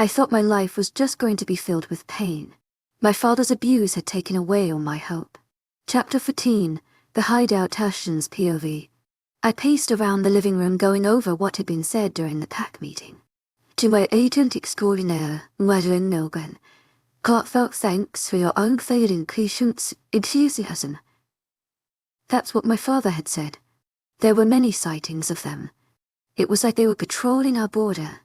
I thought my life was just going to be filled with pain. My father's abuse had taken away all my hope. Chapter 14, The Hideout Ashton's POV. I paced around the living room going over what had been said during the pack meeting. To my agent extraordinaire, Madeline Nogan, heartfelt thanks for your unfailing patience, enthusiasm. That's what my father had said. There were many sightings of them. It was like they were patrolling our border,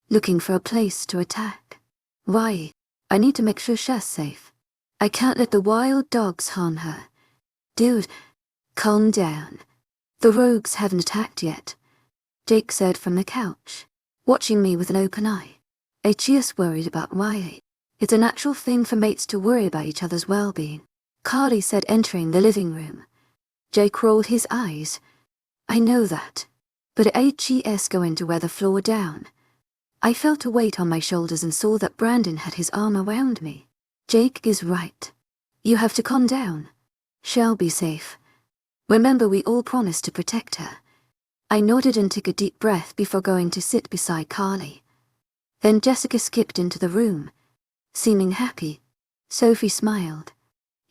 looking for a place to attack. Why? I need to make sure she's safe. I can't let the wild dogs harm her. Dude, calm down. The rogues haven't attacked yet, Jake said from the couch, watching me with an open eye. H.E.S. worried about Wiley. It's a natural thing for mates to worry about each other's well-being, Carly said, entering the living room. Jake rolled his eyes. I know that. But H.E.S. going to wear the floor down. I felt a weight on my shoulders and saw that Brandon had his arm around me. Jake is right. You have to calm down. She'll be safe. Remember, we all promised to protect her. I nodded and took a deep breath before going to sit beside Carly. Then Jessica skipped into the room, seeming happy. Sophie smiled.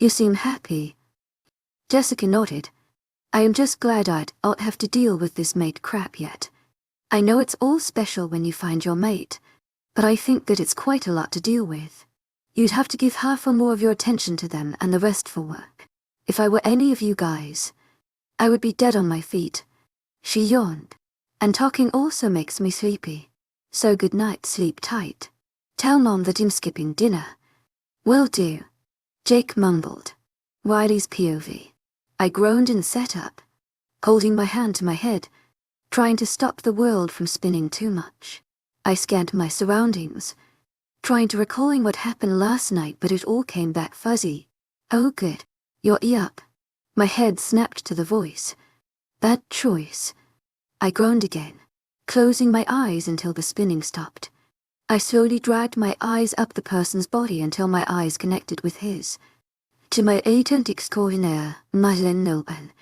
You seem happy. Jessica nodded. I am just glad I don't have to deal with this mate crap yet. I know it's all special when you find your mate, but I think that it's quite a lot to deal with. You'd have to give half or more of your attention to them and the rest for work. If I were any of you guys, I would be dead on my feet. She yawned. And talking also makes me sleepy. So good night, sleep tight. Tell Mom that I'm skipping dinner. Will do. Jake mumbled. Wiley's POV. I groaned and sat up, holding my hand to my head, trying to stop the world from spinning too much. I scanned my surroundings, trying to recalling what happened last night, but it all came back fuzzy. Oh good, you're up. My head snapped to the voice. Bad choice. I groaned again, closing my eyes until the spinning stopped. I slowly dragged my eyes up the person's body until my eyes connected with his. To my agent extraordinaire, Madeline Nogan,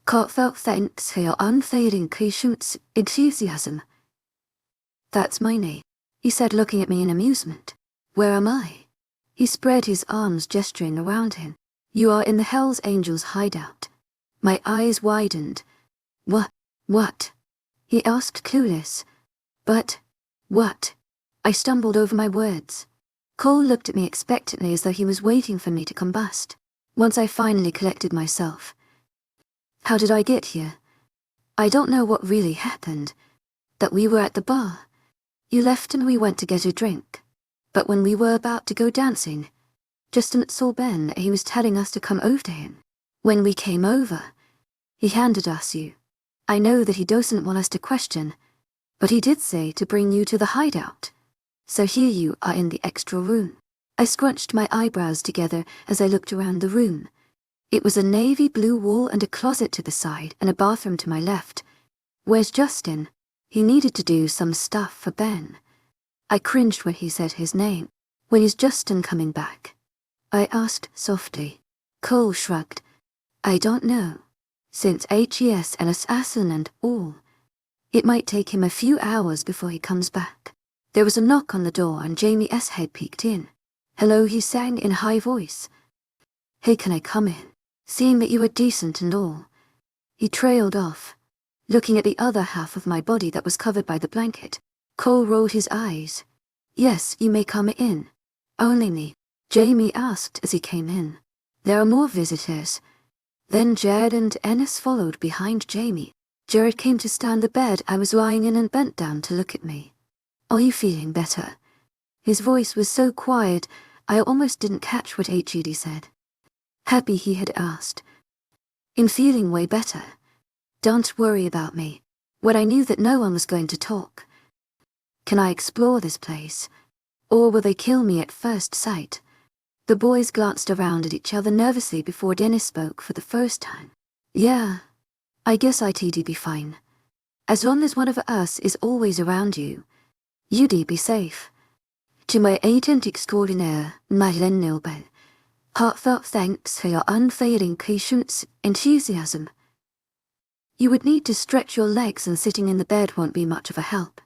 heartfelt thanks for your unfailing patience, enthusiasm. That's my name, he said, looking at me in amusement. Where am I? He spread his arms, gesturing around him. You are in the Hells Angels hideout. My eyes widened. What? He asked, clueless. But, what? I stumbled over my words. Cole looked at me expectantly as though he was waiting for me to combust. Once I finally collected myself. How did I get here? I don't know what really happened. That we were at the bar. You left and we went to get a drink. But when we were about to go dancing, Justin saw Ben. He was telling us to come over to him. When we came over, he handed us you. I know that he doesn't want us to question, but he did say to bring you to the hideout. So here you are in the extra room. I scrunched my eyebrows together as I looked around the room. It was a navy blue wall and a closet to the side and a bathroom to my left. Where's Justin? He needed to do some stuff for Ben. I cringed when he said his name. When is Justin coming back? I asked softly. Cole shrugged. I don't know. Since HES and assassin and all, it might take him a few hours before he comes back. There was a knock on the door and Jamie's head peeked in. Hello, he sang in a high voice. Hey, can I come in? Seeing that you were decent and all. He trailed off, looking at the other half of my body that was covered by the blanket. Cole rolled his eyes. Yes, you may come in. Only me, Jamie asked as he came in. There are more visitors. Then Jared and Ennis followed behind Jamie. Jared came to stand the bed I was lying in and bent down to look at me. Are you feeling better? His voice was so quiet, I almost didn't catch what HED said. Happy, he had asked. In feeling way better. Don't worry about me. When I knew that no one was going to talk. Can I explore this place? Or will they kill me at first sight? The boys glanced around at each other nervously before Dennis spoke for the first time. Yeah, I guess I'd be fine. As long as one of us is always around you, you'd be safe. To my agent extraordinaire, Madeline Noble, heartfelt thanks for your unfailing patience, enthusiasm. You would need to stretch your legs and sitting in the bed won't be much of a help.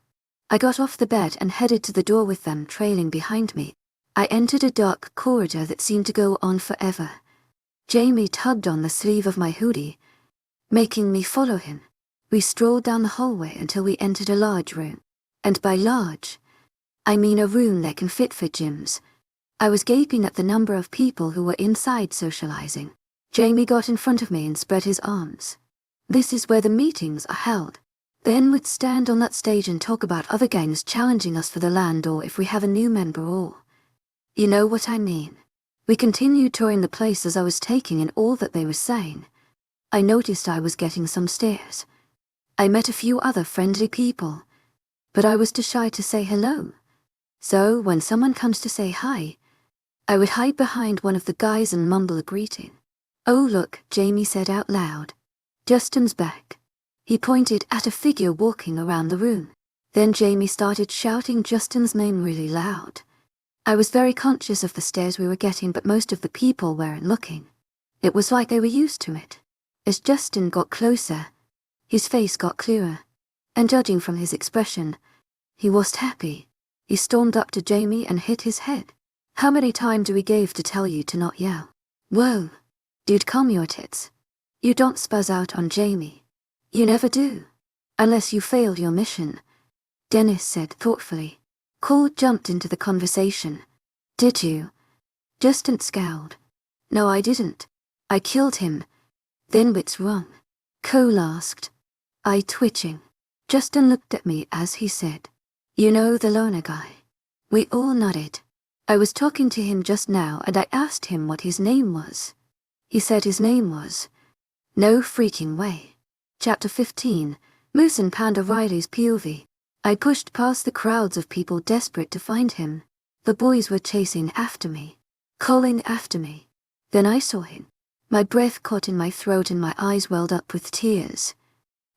I got off the bed and headed to the door with them trailing behind me. I entered a dark corridor that seemed to go on forever. Jamie tugged on the sleeve of my hoodie, making me follow him. We strolled down the hallway until we entered a large room. And by large, I mean a room that can fit for gyms. I was gaping at the number of people who were inside socializing. Jamie got in front of me and spread his arms. This is where the meetings are held. Then we'd stand on that stage and talk about other gangs challenging us for the land, or if we have a new member, or... You know what I mean. We continued touring the place as I was taking in all that they were saying. I noticed I was getting some stares. I met a few other friendly people, but I was too shy to say hello. So when someone comes to say hi, I would hide behind one of the guys and mumble a greeting. "Oh look," Jamie said out loud. "Justin's back." He pointed at a figure walking around the room. Then Jamie started shouting Justin's name really loud. I was very conscious of the stares we were getting, but most of the people weren't looking. It was like they were used to it. As Justin got closer, his face got clearer, and judging from his expression, he wasn't happy. He stormed up to Jamie and hit his head. "How many times do we gave to tell you to not yell?" "Whoa. Dude, calm your tits. You don't spuzz out on Jamie. You never do. Unless you failed your mission," Dennis said thoughtfully. Cole jumped into the conversation. "Did you?" Justin scowled. "No, I didn't. I killed him." "Then what's wrong?" Cole asked. I twitching. Justin looked at me as he said, "You know the loner guy?" We all nodded. I was talking to him just now and I asked him what his name was. He said his name was... No freaking way. Chapter 15, Moose and Panda Riley's POV. I pushed past the crowds of people desperate to find him. The boys were chasing after me, calling after me. Then I saw him. My breath caught in my throat and my eyes welled up with tears.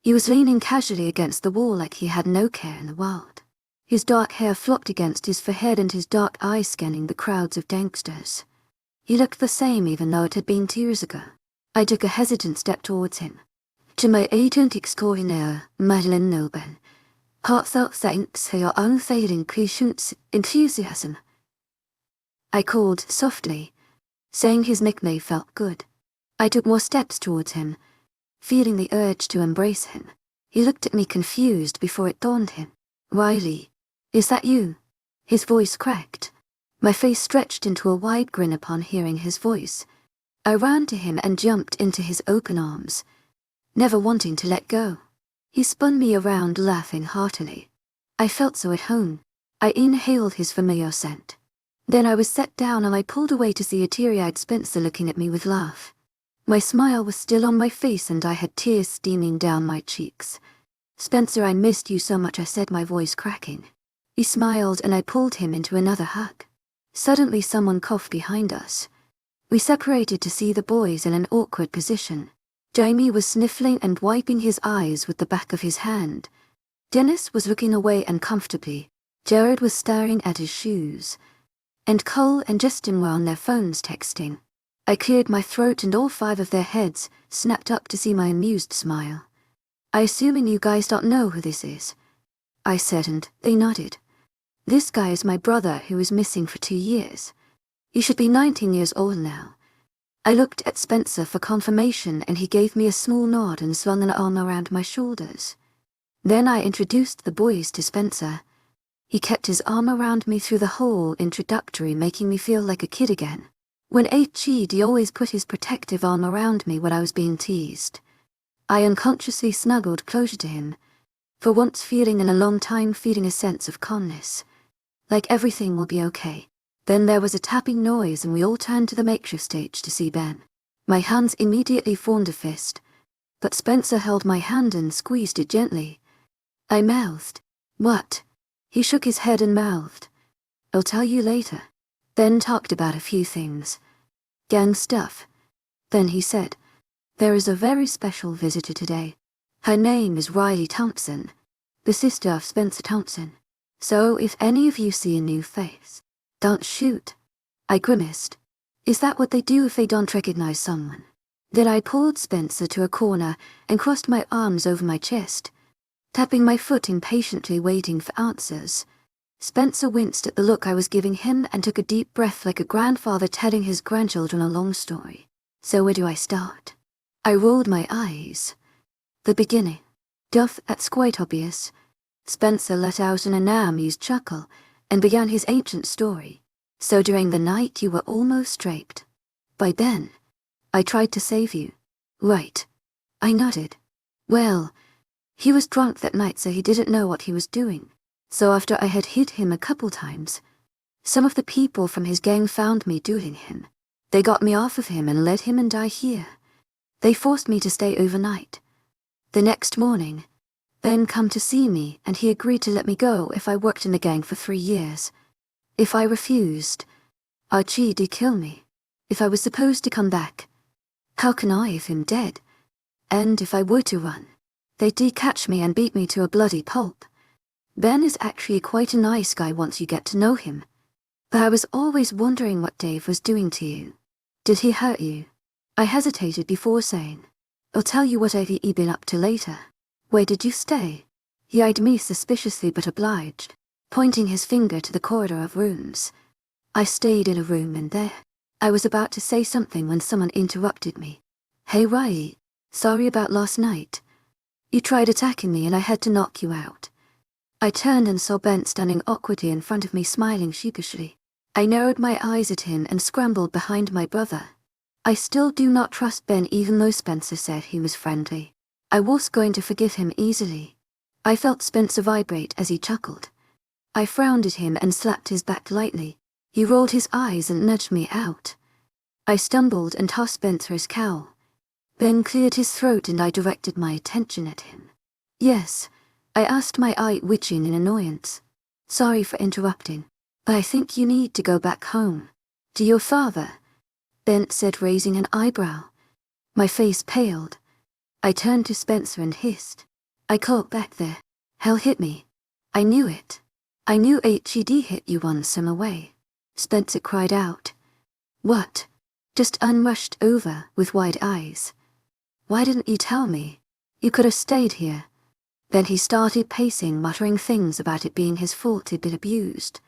He was leaning casually against the wall like he had no care in the world. His dark hair flopped against his forehead and his dark eyes scanning the crowds of gangsters. He looked the same even though it had been 2 years ago. I took a hesitant step towards him. "To my agent extraordinaire, Madeleine Nobel, heartfelt thanks for your unfailing patience, enthusiasm," I called softly. Saying his nickname felt good. I took more steps towards him, feeling the urge to embrace him. He looked at me confused before it dawned him. "Riley, is that you?" His voice cracked. My face stretched into a wide grin upon hearing his voice. I ran to him and jumped into his open arms, never wanting to let go. He spun me around, laughing heartily. I felt so at home. I inhaled his familiar scent. Then I was set down and I pulled away to see a teary-eyed Spencer looking at me with laugh. My smile was still on my face and I had tears steaming down my cheeks. "Spencer, I missed you so much," I said, my voice cracking. He smiled and I pulled him into another hug. Suddenly someone coughed behind us. We separated to see the boys in an awkward position. Jamie was sniffling and wiping his eyes with the back of his hand. Dennis was looking away uncomfortably. Jared was staring at his shoes. And Cole and Justin were on their phones texting. I cleared my throat and all 5 of their heads snapped up to see my amused smile. "I assuming you guys don't know who this is," I said, and they nodded. "This guy is my brother who was missing for 2 years. He should be 19 years old now." I looked at Spencer for confirmation and he gave me a small nod and swung an arm around my shoulders. Then I introduced the boys to Spencer. He kept his arm around me through the whole introductory, making me feel like a kid again. When HE'd always put his protective arm around me when I was being teased. I unconsciously snuggled closer to him, for once feeling in a long time feeling a sense of calmness. Like everything will be okay. Then there was a tapping noise and we all turned to the makeshift stage to see Ben. My hands immediately formed a fist, but Spencer held my hand and squeezed it gently. I mouthed, "What?" He shook his head and mouthed, "I'll tell you later." Then talked about a few things. Gang stuff. Then he said, "There is a very special visitor today. Her name is Riley Thompson, the sister of Spencer Thompson. So if any of you see a new face, don't shoot." I grimaced. Is that what they do if they don't recognize someone? Then I pulled Spencer to a corner and crossed my arms over my chest. tapping my foot impatiently waiting for answers. Spencer winced at the look I was giving him and took a deep breath like a grandfather telling his grandchildren a long story. So where do I start? I rolled my eyes. The beginning. That's quite obvious. Spencer let out an amused chuckle and began his ancient story. So during the night you were almost raped. By Ben. I tried to save you. Right. I nodded. Well, he was drunk that night so he didn't know what he was doing. So after I had hit him a couple times, some of the people from his gang found me dueling him. They got me off of him and let him and die here. They forced me to stay overnight. The next morning, Ben come to see me and he agreed to let me go if I worked in the gang for 3 years. If I refused, Archie'd kill me. If I was supposed to come back, how can I if I'm dead? And if I were to run, they'd catch me and beat me to a bloody pulp. Ben is actually quite a nice guy once you get to know him. But I was always wondering what Dave was doing to you. Did he hurt you? I hesitated before saying, I'll tell you what I've been up to later. Where did you stay? He eyed me suspiciously but obliged, pointing his finger to the corridor of rooms. I stayed in a room and there. I was about to say something when someone interrupted me. Hey Rai, sorry about last night. You tried attacking me and I had to knock you out. I turned and saw Ben standing awkwardly in front of me smiling sheepishly. I narrowed my eyes at him and scrambled behind my brother. I still do not trust Ben even though Spencer said he was friendly. I was going to forgive him easily. I felt Spencer vibrate as he chuckled. I frowned at him and slapped his back lightly. He rolled his eyes and nudged me out. I stumbled and tossed Spencer his cowl. Ben cleared his throat and I directed my attention at him. Yes, I asked, my eye twitching in annoyance. Sorry for interrupting, but I think you need to go back home. To your father, Ben said, raising an eyebrow. My face paled. I turned to Spencer and hissed. I caught back there. Hell hit me. I knew it. I knew HED hit you once some away. Spencer cried out. What? Just unrushed over with wide eyes. Why didn't you tell me? You could have stayed here. Then he started pacing, muttering things about it being his fault he'd been abused.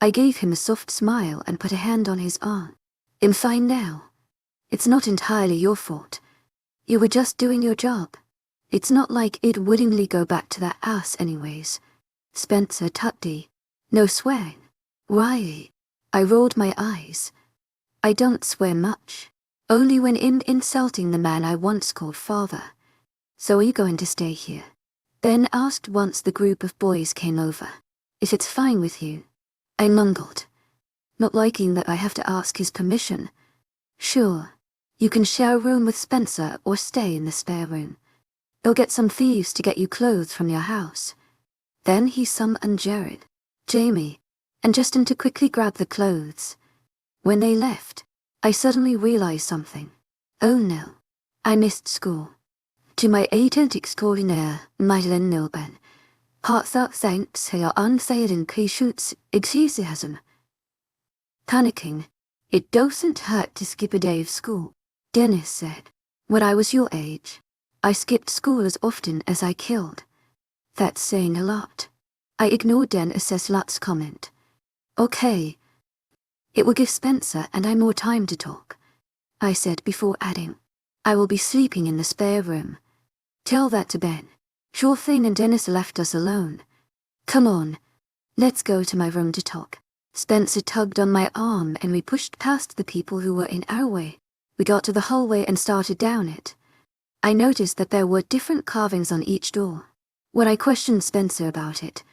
I gave him a soft smile and put a hand on his arm. I'm fine now. It's not entirely your fault. You were just doing your job. It's not like it'd willingly go back to that ass anyways. Spencer tutty. No swearing. Why? I rolled my eyes. I don't swear much. Only when I'm insulting the man I once called father. So are you going to stay here? Ben asked once the group of boys came over. If it's fine with you. I mumbled, not liking that I have to ask his permission. Sure. You can share a room with Spencer or stay in the spare room. They'll get some thieves to get you clothes from your house. Then he summoned Jared, Jamie, and Justin to quickly grab the clothes. When they left, I suddenly realized something. Oh no. I missed school. To my agent extraordinaire, Madeleine Nilben. Heartfelt thanks for your unfailing enthusiasm. Panicking. It doesn't hurt to skip a day of school, Dennis said. When I was your age, I skipped school as often as I killed. That's saying a lot. I ignored Dennis's last comment. Okay. It will give Spencer and I more time to talk, I said before adding. I will be sleeping in the spare room. Tell that to Ben. Sure thing, and Dennis left us alone. Come on. Let's go to my room to talk. Spencer tugged on my arm and we pushed past the people who were in our way. We got to the hallway and started down it. I noticed that there were different carvings on each door. When I questioned Spencer about it,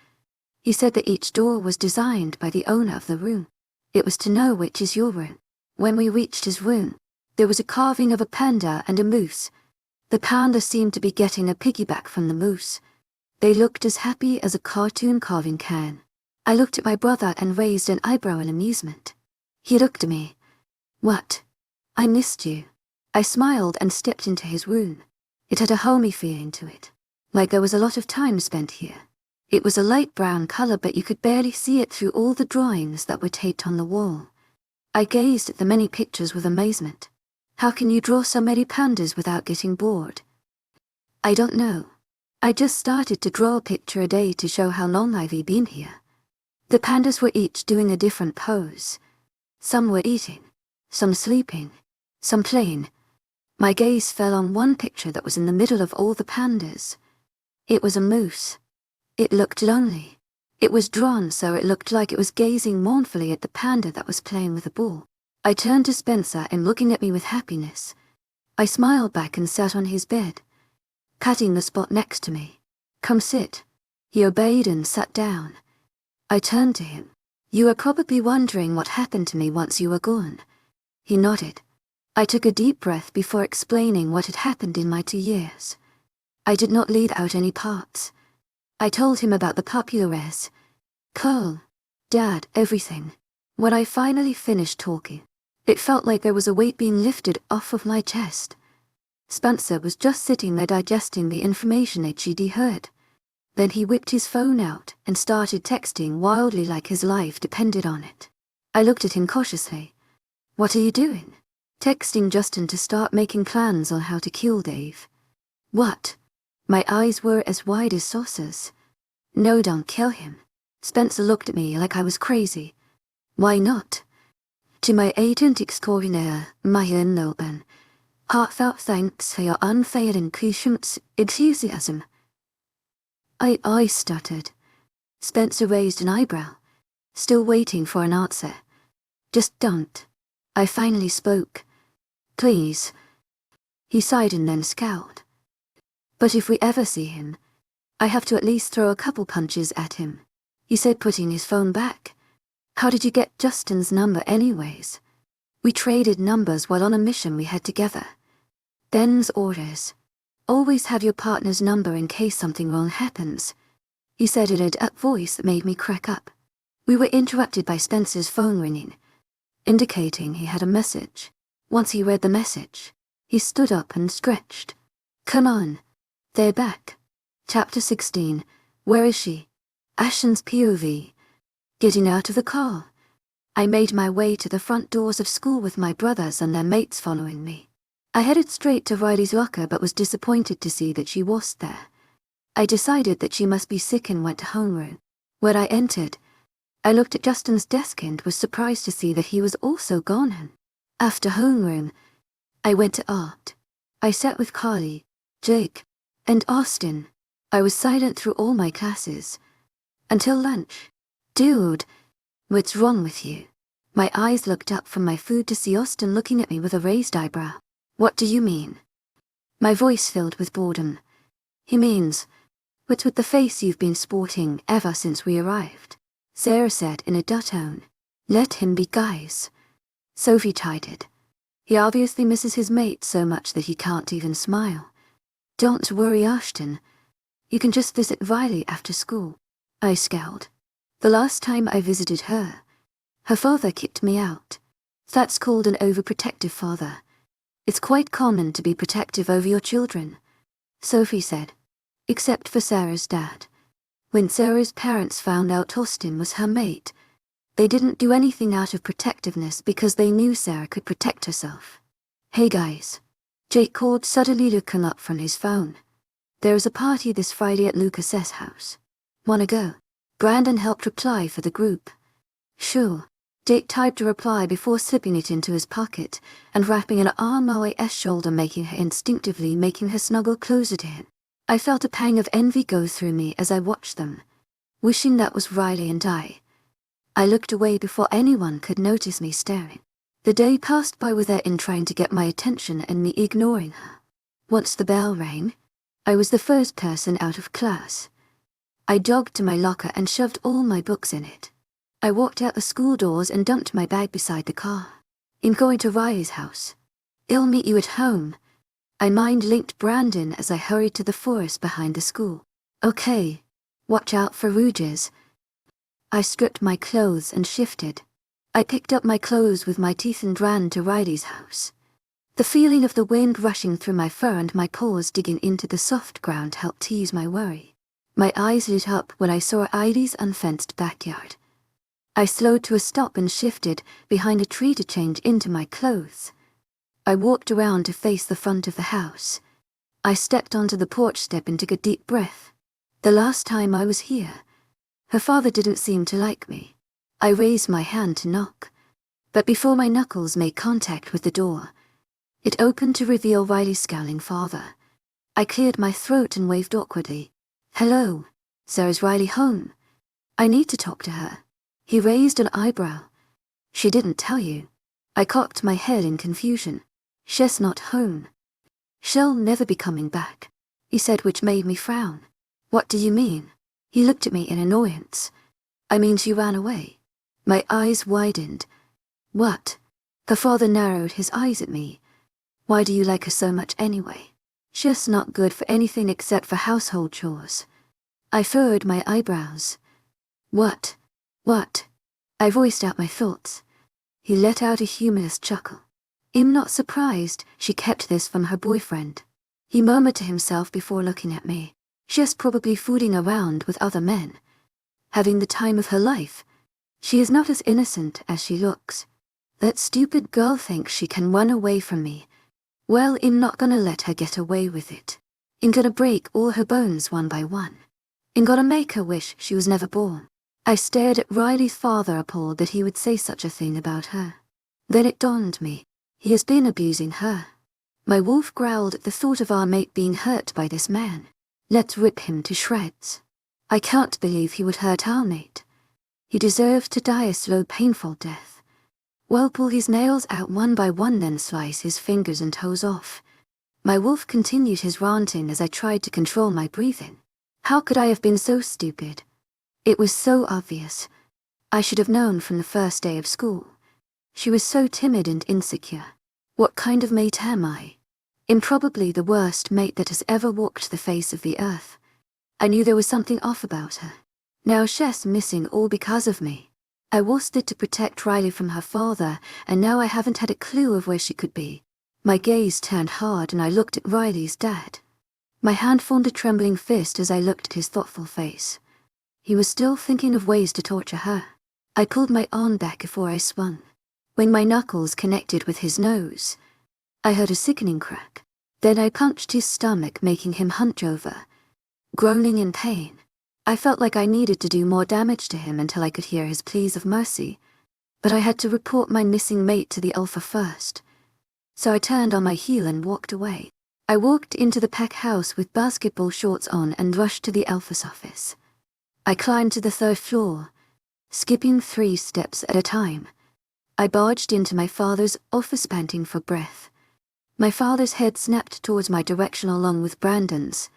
he said that each door was designed by the owner of the room. It was to know which is your room. When we reached his room, there was a carving of a panda and a moose. The panda seemed to be getting a piggyback from the moose. They looked as happy as a cartoon carving can. I looked at my brother and raised an eyebrow in amusement. He looked at me. What? I missed you. I smiled and stepped into his room. It had a homey feeling to it, like there was a lot of time spent here. It was a light brown color, but you could barely see it through all the drawings that were taped on the wall. I gazed at the many pictures with amazement. How can you draw so many pandas without getting bored? I don't know. I just started to draw a picture a day to show how long I've been here. The pandas were each doing a different pose. Some were eating, some sleeping, some playing. My gaze fell on one picture that was in the middle of all the pandas. It was a moose. It looked lonely. It was drawn so it looked like it was gazing mournfully at the panda that was playing with a ball. I turned to Spencer and looking at me with happiness. I smiled back and sat on his bed, patting the spot next to me. "Come sit." He obeyed and sat down. I turned to him. "You are probably wondering what happened to me once you were gone." He nodded. I took a deep breath before explaining what had happened in my 2 years. I did not leave out any parts. I told him about the populares, Carl, Dad, everything. When I finally finished talking, it felt like there was a weight being lifted off of my chest. Spencer was just sitting there digesting the information HED heard. Then he whipped his phone out and started texting wildly like his life depended on it. I looked at him cautiously. "What are you doing?" "Texting Justin to start making plans on how to kill Dave." "What?" My eyes were as wide as saucers. "No, don't kill him." Spencer looked at me like I was crazy. "Why not?" "To my agent extraordinaire, Mayan Loban, heartfelt thanks for your unfailing patience, enthusiasm." I stuttered. Spencer raised an eyebrow, still waiting for an answer. "Just don't." I finally spoke. "Please." He sighed and then scowled. "But if we ever see him, I have to at least throw a couple punches at him," he said, putting his phone back. "How did you get Justin's number anyways?" "We traded numbers while on a mission we had together. Ben's orders. Always have your partner's number in case something wrong happens," he said in a voice that made me crack up. We were interrupted by Spencer's phone ringing, indicating he had a message. Once he read the message, he stood up and stretched. "Come on. They're back." Chapter 16. Where is she? Ashen's POV. Getting out of the car, I made my way to the front doors of school with my brothers and their mates following me. I headed straight to Riley's locker but was disappointed to see that she wasn't there. I decided that she must be sick and went to homeroom. When I entered, I looked at Justin's desk and was surprised to see that he was also gone. After homeroom, I went to art. I sat with Carly, Jake, and Austin. I was silent through all my classes. Until lunch. "Dude, what's wrong with you?" My eyes looked up from my food to see Austin looking at me with a raised eyebrow. "What do you mean?" My voice filled with boredom. "He means, what's with the face you've been sporting ever since we arrived?" Sarah said in a dull-tone. "Let him be, guys." Sophie chided. "He obviously misses his mate so much that he can't even smile." "Don't worry, Ashton. You can just visit Riley after school." I scowled. The last time I visited her father kicked me out. That's called an overprotective father. It's quite common to be protective over your children, Sophie said. Except for Sarah's dad. When Sarah's parents found out Austin was her mate, they didn't do anything out of protectiveness because they knew Sarah could protect herself. "Hey guys," Jake called, suddenly looking up from his phone. "There is a party this Friday at Lucas's house. Wanna go?" Brandon helped reply for the group. "Sure." Jake typed a reply before slipping it into his pocket and wrapping an arm around her shoulder, making her snuggle closer to him. I felt a pang of envy go through me as I watched them, wishing that was Riley and I. I looked away before anyone could notice me staring. The day passed by with her in trying to get my attention and me ignoring her. Once the bell rang, I was the first person out of class. I jogged to my locker and shoved all my books in it. I walked out the school doors and dumped my bag beside the car. "I'm going to Riley's house. I'll meet you at home." I mind-linked Brandon as I hurried to the forest behind the school. "Okay. Watch out for rouges." I stripped my clothes and shifted. I picked up my clothes with my teeth and ran to Riley's house. The feeling of the wind rushing through my fur and my paws digging into the soft ground helped tease my worry. My eyes lit up when I saw Ivy's unfenced backyard. I slowed to a stop and shifted behind a tree to change into my clothes. I walked around to face the front of the house. I stepped onto the porch step and took a deep breath. The last time I was here, her father didn't seem to like me. I raised my hand to knock, but before my knuckles made contact with the door, it opened to reveal Riley's scowling father. I cleared my throat and waved awkwardly. "Hello, sir, is Riley home? I need to talk to her." He raised an eyebrow. "She didn't tell you." I cocked my head in confusion. "She's not home. She'll never be coming back," he said, which made me frown. "What do you mean?" He looked at me in annoyance. "I mean she ran away." My eyes widened. "What?" The father narrowed his eyes at me. "Why do you like her so much anyway? She's not good for anything except for household chores." I furrowed my eyebrows. What? I voiced out my thoughts. He let out a humorous chuckle. "I'm not surprised she kept this from her boyfriend," he murmured to himself before looking at me. "She's probably fooling around with other men, having the time of her life. She is not as innocent as she looks. That stupid girl thinks she can run away from me. Well, I'm not gonna let her get away with it. I'm gonna break all her bones one by one. I'm gonna make her wish she was never born." I stared at Riley's father, appalled that he would say such a thing about her. Then it dawned me. He has been abusing her. My wolf growled at the thought of our mate being hurt by this man. Let's rip him to shreds. I can't believe he would hurt our mate. He deserves to die a slow, painful death. Well, pull his nails out one by one, then slice his fingers and toes off. My wolf continued his ranting as I tried to control my breathing. How could I have been so stupid? It was so obvious. I should have known from the first day of school. She was so timid and insecure. What kind of mate am I? I'm probably the worst mate that has ever walked the face of the earth. I knew there was something off about her. Now she's missing all because of me. I worsted to protect Riley from her father, and now I haven't had a clue of where she could be. My gaze turned hard and I looked at Riley's dad. My hand formed a trembling fist as I looked at his thoughtful face. He was still thinking of ways to torture her. I pulled my arm back before I swung. When my knuckles connected with his nose, I heard a sickening crack. Then I punched his stomach, making him hunch over, groaning in pain. I felt like I needed to do more damage to him until I could hear his pleas of mercy, but I had to report my missing mate to the Alpha first. So I turned on my heel and walked away. I walked into the pack house with basketball shorts on and rushed to the Alpha's office. I climbed to the 3rd floor, skipping 3 steps at a time. I barged into my father's office, panting for breath. My father's head snapped towards my direction along with Brandon's,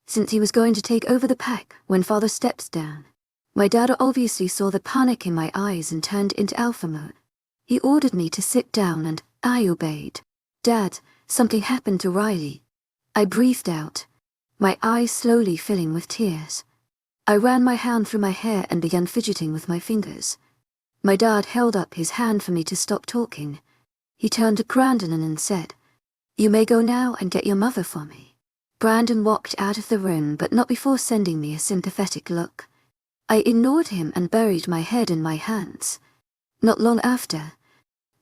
since he was going to take over the pack when father steps down. My dad obviously saw the panic in my eyes and turned into alpha mode. He ordered me to sit down and I obeyed. "Dad, something happened to Riley." I breathed out, my eyes slowly filling with tears. I ran my hand through my hair and began fidgeting with my fingers. My dad held up his hand for me to stop talking. He turned to Brandon and said, "You may go now and get your mother for me." Brandon walked out of the room, but not before sending me a sympathetic look. I ignored him and buried my head in my hands. Not long after,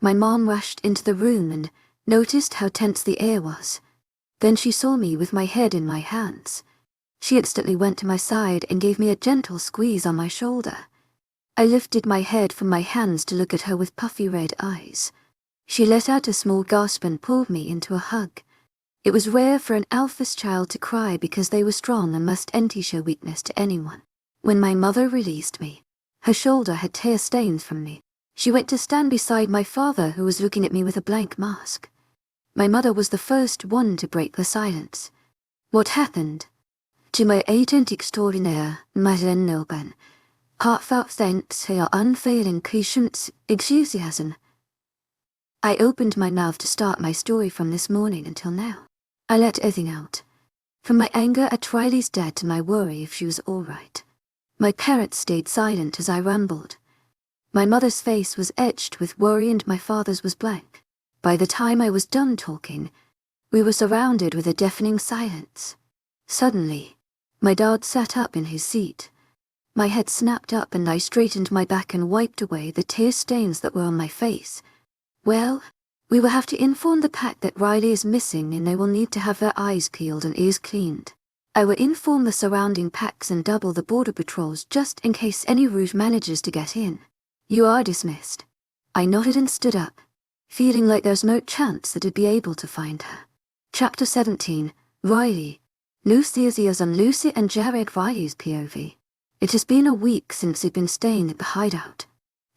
my mom rushed into the room and noticed how tense the air was. Then she saw me with my head in my hands. She instantly went to my side and gave me a gentle squeeze on my shoulder. I lifted my head from my hands to look at her with puffy red eyes. She let out a small gasp and pulled me into a hug. It was rare for an Alpha's child to cry because they were strong and must empty show weakness to anyone. When my mother released me, her shoulder had tear stains from me. She went to stand beside my father, who was looking at me with a blank mask. My mother was the first one to break the silence. "What happened?" "To my agent extraordinaire, Madeleine Nilban. Heartfelt thanks for your unfailing patience, enthusiasm." I opened my mouth to start my story from this morning until now. I let everything out, from my anger at Riley's dad to my worry if she was all right. My parents stayed silent as I rambled. My mother's face was etched with worry and my father's was blank. By the time I was done talking, we were surrounded with a deafening silence. Suddenly, my dad sat up in his seat. My head snapped up and I straightened my back and wiped away the tear stains that were on my face. "Well, We will have to inform the pack that Riley is missing and they will need to have their eyes peeled and ears cleaned. I will inform the surrounding packs and double the border patrols just in case any route manages to get in. You are dismissed. I nodded and stood up, feeling like there's no chance that I'd be able to find her. Chapter 17, Riley. Lucy's ears on Lucy and Jared. Riley's POV. It has been a week since we've been staying at the hideout.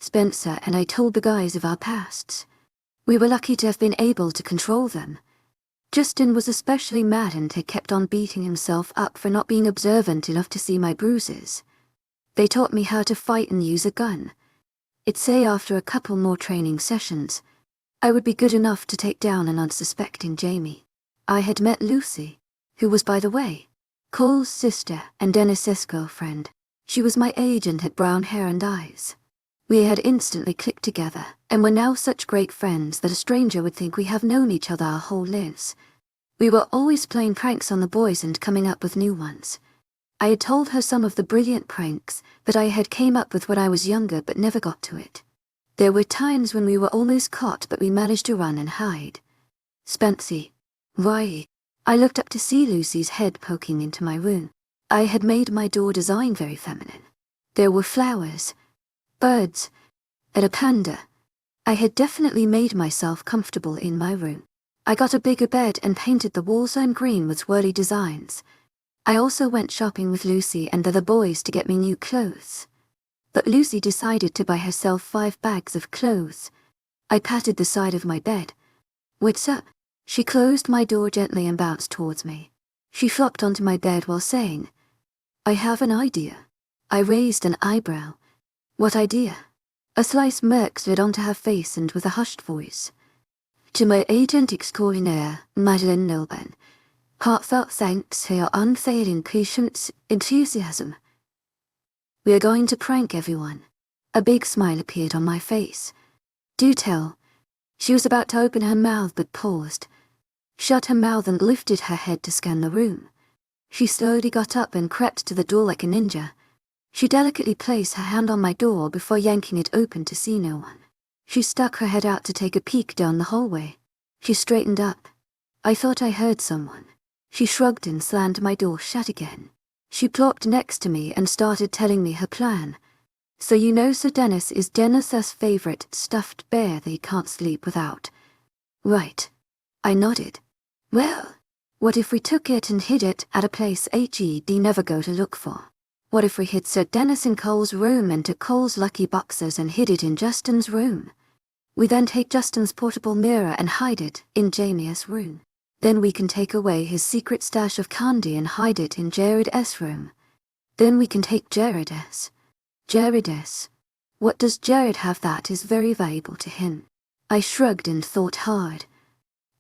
Spencer and I told the guys of our pasts. We were lucky to have been able to control them. Justin was especially mad and had kept on beating himself up for not being observant enough to see my bruises. They taught me how to fight and use a gun. It'd say after a couple more training sessions, I would be good enough to take down an unsuspecting Jamie. I had met Lucy, who was, by the way, Cole's sister and Dennis's girlfriend. She was my age and had brown hair and eyes. We had instantly clicked together, and were now such great friends that a stranger would think we have known each other our whole lives. We were always playing pranks on the boys and coming up with new ones. I had told her some of the brilliant pranks that I had came up with when I was younger but never got to it. There were times when we were almost caught but we managed to run and hide. Spency. Why? I looked up to see Lucy's head poking into my room. I had made my door design very feminine. There were flowers, birds, and a panda. I had definitely made myself comfortable in my room. I got a bigger bed and painted the walls lime green with swirly designs. I also went shopping with Lucy and the other boys to get me new clothes. But Lucy decided to buy herself 5 bags of clothes. I patted the side of my bed. "What's up?" She closed my door gently and bounced towards me. She flopped onto my bed while saying, "I have an idea." I raised an eyebrow. "What idea?" A slight smirk slid onto her face and with a hushed voice. "To my agent extraordinaire, Madeleine Nilben, heartfelt thanks for your unfailing patience, enthusiasm. We are going to prank everyone." A big smile appeared on my face. "Do tell." She was about to open her mouth but paused, shut her mouth and lifted her head to scan the room. She slowly got up and crept to the door like a ninja. She delicately placed her hand on my door before yanking it open to see no one. She stuck her head out to take a peek down the hallway. She straightened up. I thought I heard someone. She shrugged and slammed my door shut again. She plopped next to me and started telling me her plan. "So you know Sir Dennis is Dennis's favorite stuffed bear that he can't sleep without." "Right." I nodded. "Well, what if we took it and hid it at a place he'd never go to look for? What if we hid Sir Dennis in Cole's room and took Cole's lucky boxes and hid it in Justin's room? We then take Justin's portable mirror and hide it in Jamie's room. Then we can take away his secret stash of candy and hide it in Jared's room. Then we can take Jared's. Jared's. What does Jared have that is very valuable to him?" I shrugged and thought hard.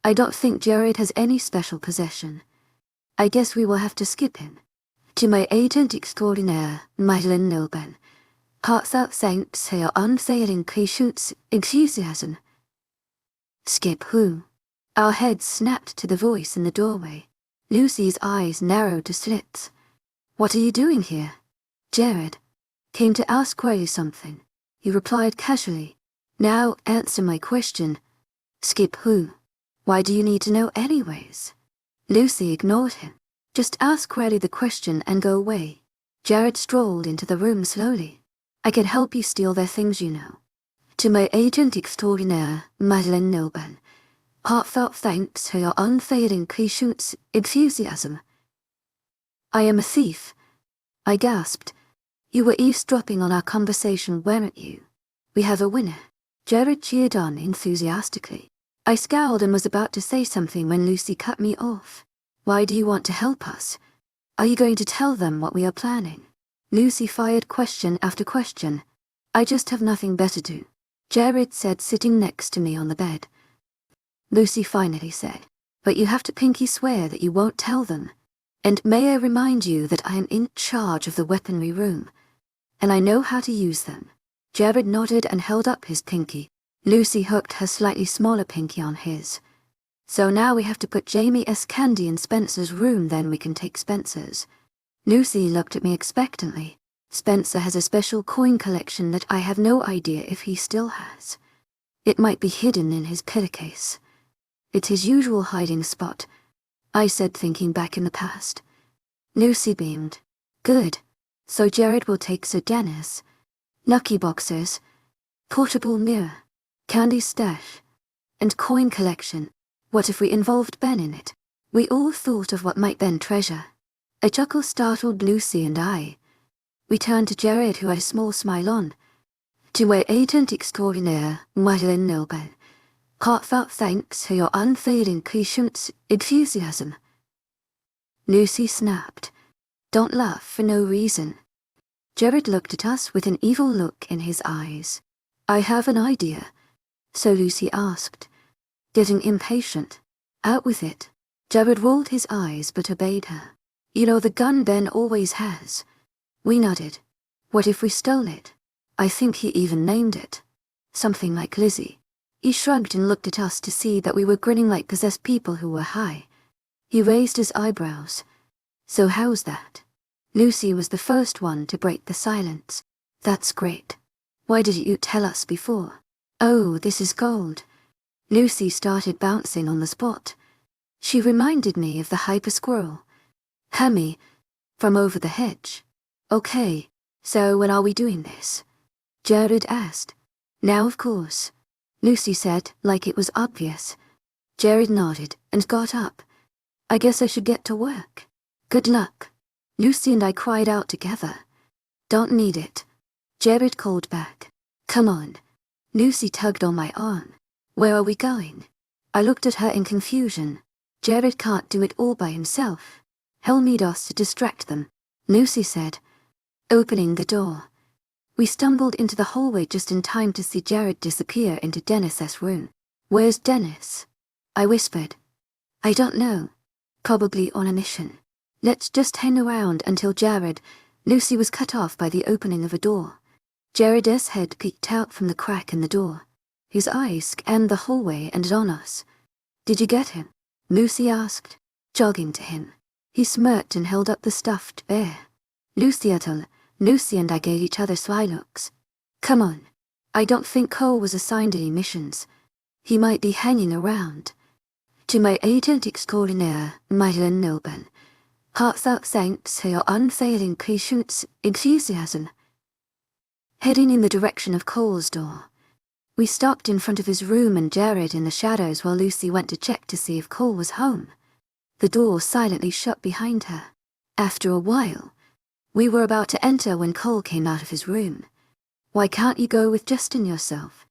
"I don't think Jared has any special possession. I guess we will have to skip him. To my agent extraordinaire, Madeleine Nilben, heartfelt thanks for your unfailing patience, enthusiasm." "Skip who?" Our heads snapped to the voice in the doorway. Lucy's eyes narrowed to slits. "What are you doing here?" "Jared came to ask you something," he replied casually. "Now answer my question." "Skip who? Why do you need to know anyways?" Lucy ignored him. "Just ask Riley the question and go away." Jared strolled into the room slowly. "I can help you steal their things, you know. To my agent extraordinaire, Madeleine Nilben, heartfelt thanks for your unfailing patience, enthusiasm." "I am a thief," I gasped. "You were eavesdropping on our conversation, weren't you? We have a winner." Jared cheered on enthusiastically. I scowled and was about to say something when Lucy cut me off. "Why do you want to help us? Are you going to tell them what we are planning?" Lucy fired question after question. "I just have nothing better to do," Jared said, sitting next to me on the bed. Lucy finally said, "But you have to pinky swear that you won't tell them. And may I remind you that I am in charge of the weaponry room, and I know how to use them." Jared nodded and held up his pinky. Lucy hooked her slightly smaller pinky on his. "So now we have to put Jamie's candy in Spencer's room, then we can take Spencer's." Lucy looked at me expectantly. "Spencer has a special coin collection that I have no idea if he still has." It might be hidden in his pillowcase. It's his usual hiding spot, I said, thinking back in the past. Lucy beamed. Good. So Jared will take Sir Dennis. Lucky boxes. Portable mirror. Candy stash. And coin collection. What if we involved Ben in it? We all thought of what might Ben treasure. A chuckle startled Lucy and I. We turned to Jared, who had a small smile on. To my agent extraordinaire, Madeline Nobel. Heartfelt thanks for your unfailing patience, enthusiasm. Lucy snapped. Don't laugh for no reason. Jared looked at us with an evil look in his eyes. I have an idea. So Lucy asked, getting impatient. Out with it. Jared rolled his eyes but obeyed her. You know the gun Ben always has. We nodded. What if we stole it? I think he even named it. Something like Lizzie. He shrugged and looked at us to see that we were grinning like possessed people who were high. He raised his eyebrows. So how's that? Lucy was the first one to break the silence. That's great. Why didn't you tell us before? Oh, this is gold. Lucy started bouncing on the spot. She reminded me of the hyper squirrel. Hammy, from over the hedge. Okay, so when are we doing this? Jared asked. Now, of course. Lucy said, like it was obvious. Jared nodded and got up. I guess I should get to work. Good luck. Lucy and I cried out together. Don't need it. Jared called back. Come on. Lucy tugged on my arm. Where are we going? I looked at her in confusion. Jared can't do it all by himself. He'll need us to distract them, Lucy said, opening the door. We stumbled into the hallway just in time to see Jared disappear into Dennis's room. Where's Dennis? I whispered. I don't know. Probably on a mission. Let's just hang around until Jared. Lucy was cut off by the opening of a door. Jared's head peeked out from the crack in the door. His eyes scanned the hallway and on us. Did you get him? Lucy asked, jogging to him. He smirked and held up the stuffed bear. Lucy and I gave each other sly looks. Come on. I don't think Cole was assigned any missions. He might be hanging around. To my agent extraordinaire, Madeline Nobel. Heartfelt thanks for your unfailing patience, enthusiasm. Heading in the direction of Cole's door. We stopped in front of his room and Jared in the shadows while Lucy went to check to see if Cole was home. The door silently shut behind her. After a while, we were about to enter when Cole came out of his room. Why can't you go with Justin yourself?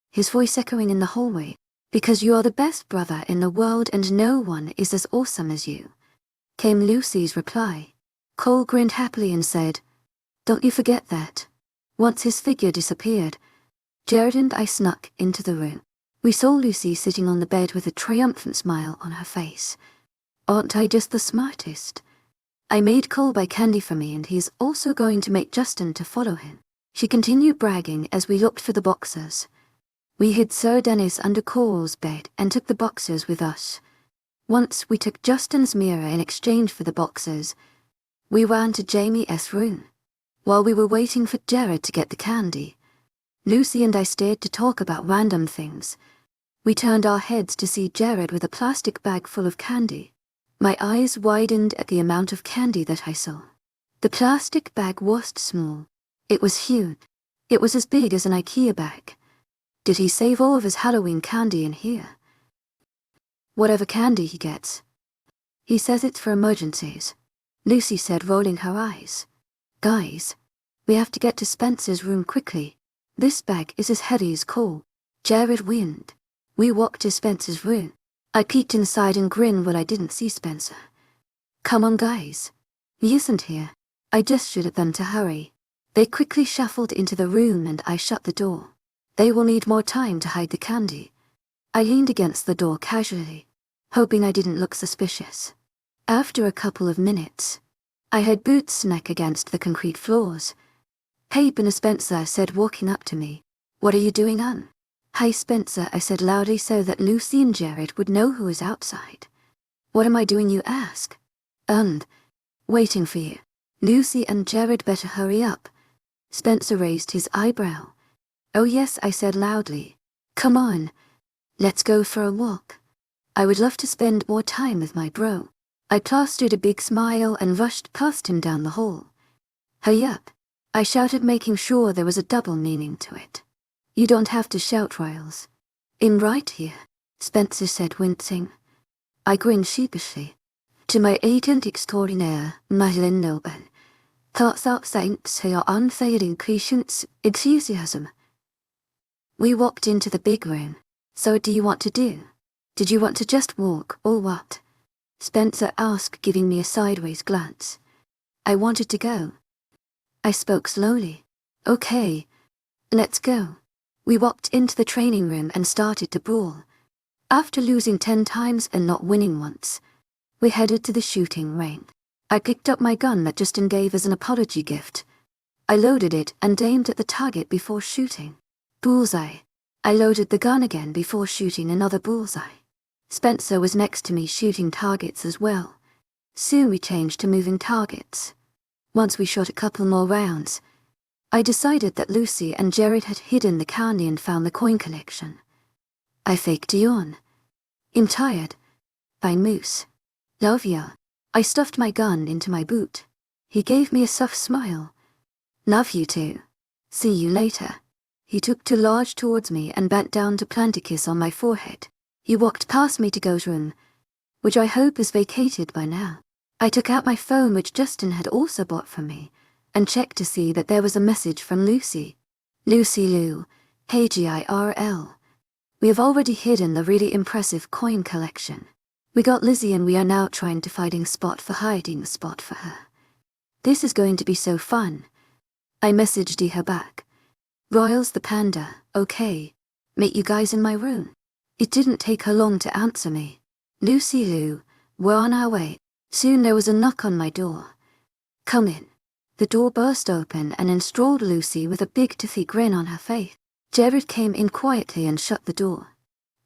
His voice echoing in the hallway. Because you are the best brother in the world and no one is as awesome as you, came Lucy's reply. Cole grinned happily and said, Don't you forget that. Once his figure disappeared, Jared and I snuck into the room. We saw Lucy sitting on the bed with a triumphant smile on her face. Aren't I just the smartest? I made Cole buy candy for me and he's also going to make Justin to follow him. She continued bragging as we looked for the boxers. We hid Sir Dennis under Cole's bed and took the boxers with us. Once we took Justin's mirror in exchange for the boxers. We ran to Jamie's room. While we were waiting for Jared to get the candy, Lucy and I stayed to talk about random things. We turned our heads to see Jared with a plastic bag full of candy. My eyes widened at the amount of candy that I saw. The plastic bag wasn't small. It was huge. It was as big as an IKEA bag. Did he save all of his Halloween candy in here? Whatever candy he gets. He says it's for emergencies, Lucy said, rolling her eyes. Guys, we have to get to Spencer's room quickly. This bag is as heavy as coal. Jared winced. We walked to Spencer's room. I peeked inside and grinned when I didn't see Spencer. Come on, guys. He isn't here. I gestured at them to hurry. They quickly shuffled into the room and I shut the door. They will need more time to hide the candy. I leaned against the door casually, hoping I didn't look suspicious. After a couple of minutes, I heard boots smack against the concrete floors. Hey, Spencer said, walking up to me. What are you doing, Anne? Hi, Spencer, I said loudly so that Lucy and Jared would know who was outside. What am I doing, you ask? Waiting for you. Lucy and Jared better hurry up. Spencer raised his eyebrow. Oh yes, I said loudly. Come on, let's go for a walk. I would love to spend more time with my bro. I plastered a big smile and rushed past him down the hall. Hurry up, I shouted, making sure there was a double meaning to it. You don't have to shout, Riles. I'm right here, Spencer said, wincing. I grinned sheepishly. To my agent extraordinaire, Madeleine Noble. Thoughts out thanks to your unfailing patience, enthusiasm. We walked into the big room. So what do you want to do? Did you want to just walk, or what? Spencer asked, giving me a sideways glance. I wanted to go. I spoke slowly. Okay, let's go. We walked into the training room and started to brawl. After losing 10 times and not winning once, we headed to the shooting range. I picked up my gun that Justin gave as an apology gift. I loaded it and aimed at the target before shooting. Bullseye. I loaded the gun again before shooting another bullseye. Spencer was next to me shooting targets as well. Soon we changed to moving targets. Once we shot a couple more rounds, I decided that Lucy and Jared had hidden the candy and found the coin collection. I faked a yawn. I'm tired. Bye, Moose. Love ya. I stuffed my gun into my boot. He gave me a soft smile. Love you too. See you later. He took 2 large towards me and bent down to plant a kiss on my forehead. He walked past me to Go's room, which I hope is vacated by now. I took out my phone, which Justin had also bought for me, and checked to see that there was a message from Lucy. Lucy Lou, KGIRL. We have already hidden the really impressive coin collection. We got Lizzie and we are now trying to find a spot for hiding a spot for her. This is going to be so fun. I messaged her back. Royals the panda, okay. Meet you guys in my room. It didn't take her long to answer me. Lucy Lou, we're on our way. Soon there was a knock on my door. Come in. The door burst open and in strolled Lucy with a big toothy grin on her face. Jared came in quietly and shut the door.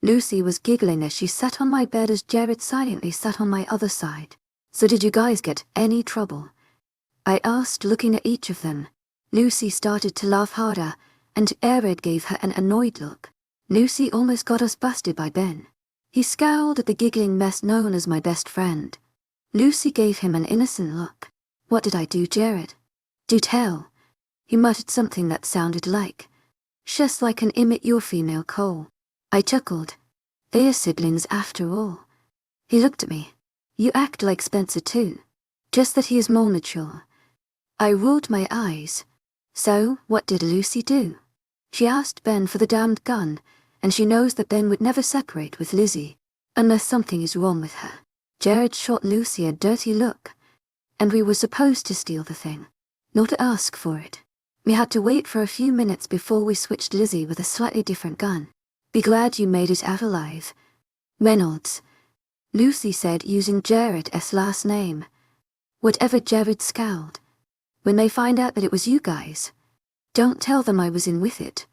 Lucy was giggling as she sat on my bed as Jared silently sat on my other side. So did you guys get any trouble? I asked, looking at each of them. Lucy started to laugh harder, and Jared gave her an annoyed look. Lucy almost got us busted by Ben. He scowled at the giggling mess known as my best friend. Lucy gave him an innocent look. What did I do, Jared? Do tell. He muttered something that sounded like, just like an imit your female Cole. I chuckled. They are siblings after all. He looked at me. You act like Spencer too. Just that he is more mature. I rolled my eyes. So, what did Lucy do? She asked Ben for the damned gun, and she knows that Ben would never separate with Lizzie, unless something is wrong with her. Jared shot Lucy a dirty look, and we were supposed to steal the thing, not to ask for it. We had to wait for a few minutes before we switched Lizzie with a slightly different gun. Be glad you made it out alive. Reynolds. Lucy said, using Jared's last name. Whatever. Jared scowled. When they find out that it was you guys, don't tell them I was in with it.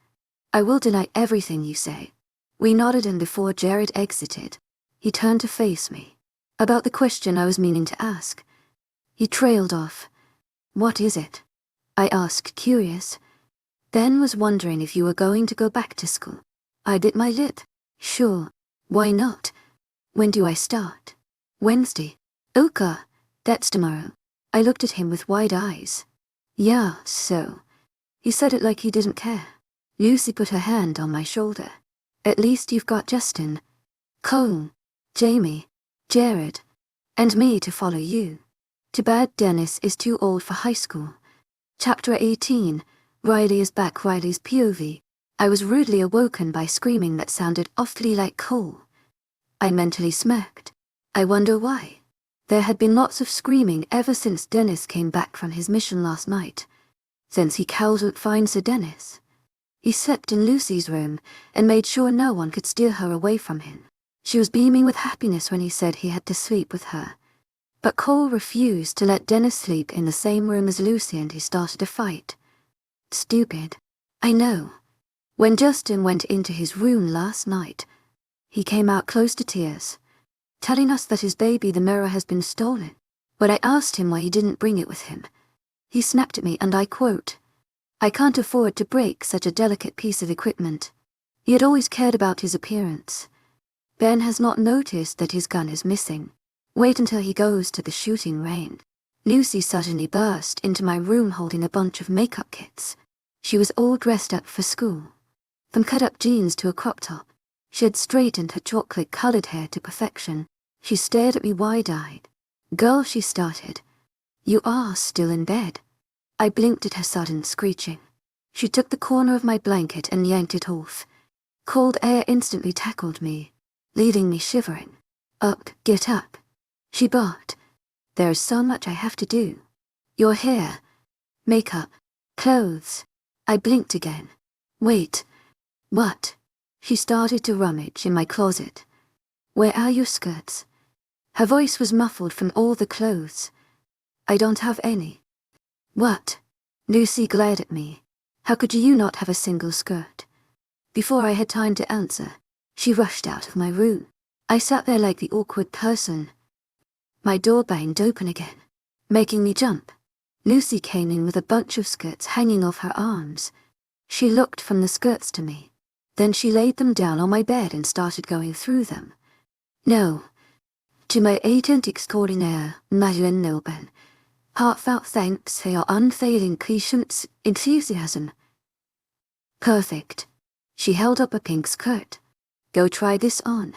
I will deny everything you say. We nodded, and before Jared exited, he turned to face me. About the question I was meaning to ask. He trailed off. What is it? I asked, curious. Ben was wondering if you were going to go back to school. I bit my lip. Sure. Why not? When do I start? Wednesday. Okay, that's tomorrow. I looked at him with wide eyes. Yeah, so. He said it like he didn't care. Lucy put her hand on my shoulder. At least you've got Justin, Cole, Jamie, Jared, and me to follow you. Too bad Dennis is too old for high school. Chapter 18, Riley is back. Riley's POV. I was rudely awoken by screaming that sounded awfully like Cole. I mentally smirked. I wonder why. There had been lots of screaming ever since Dennis came back from his mission last night. Since he couldn't find Sir Dennis. He slept in Lucy's room and made sure no one could steal her away from him. She was beaming with happiness when he said he had to sleep with her. But Cole refused to let Dennis sleep in the same room as Lucy, and he started a fight. Stupid. I know. When Justin went into his room last night, he came out close to tears, telling us that his baby, the mirror, has been stolen. When I asked him why he didn't bring it with him, he snapped at me, and I quote, "I can't afford to break such a delicate piece of equipment." He had always cared about his appearance. Ben has not noticed that his gun is missing. Wait until he goes to the shooting range. Lucy suddenly burst into my room holding a bunch of makeup kits. She was all dressed up for school. From cut-up jeans to a crop top. She had straightened her chocolate-colored hair to perfection. She stared at me wide-eyed. "Girl," she started. "You are still in bed." I blinked at her sudden screeching. She took the corner of my blanket and yanked it off. Cold air instantly tackled me, leaving me shivering. "Up, get up," she barked. "There is so much I have to do. Your hair, makeup, clothes." I blinked again. "Wait. What?" She started to rummage in my closet. "Where are your skirts?" Her voice was muffled from all the clothes. "I don't have any." "What?" Lucy glared at me. "How could you not have a single skirt?" Before I had time to answer, she rushed out of my room. I sat there like the awkward person. My door banged open again, making me jump. Lucy came in with a bunch of skirts hanging off her arms. She looked from the skirts to me. Then she laid them down on my bed and started going through them. "No. To my agent extraordinaire, Madeleine Nilben. Heartfelt thanks for your unfailing patience, enthusiasm." "Perfect." She held up a pink skirt. "Go try this on."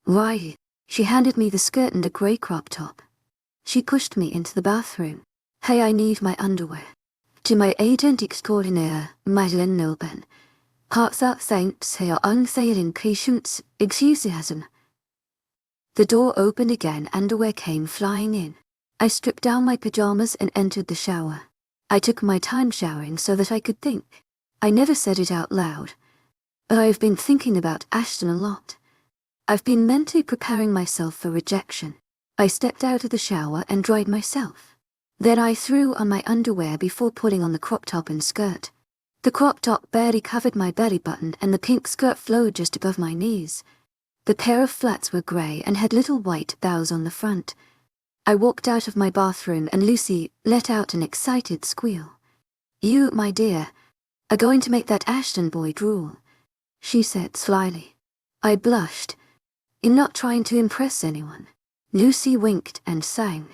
"Why?" She handed me the skirt and a grey crop top. She pushed me into the bathroom. "Hey, I need my underwear. To my agent extraordinaire, Madeleine Nilben. Heartfelt thanks for your unfailing patience, enthusiasm." The door opened again, underwear came flying in. I stripped down my pajamas and entered the shower. I took my time showering so that I could think. I never said it out loud, but I've been thinking about Ashton a lot. I've been mentally preparing myself for rejection. I stepped out of the shower and dried myself. Then I threw on my underwear before putting on the crop top and skirt. The crop top barely covered my belly button and the pink skirt flowed just above my knees. The pair of flats were grey and had little white bows on the front. I walked out of my bathroom and Lucy let out an excited squeal. "You, my dear, are going to make that Ashton boy drool," she said slyly. I blushed. "I'm not trying to impress anyone." Lucy winked and sang.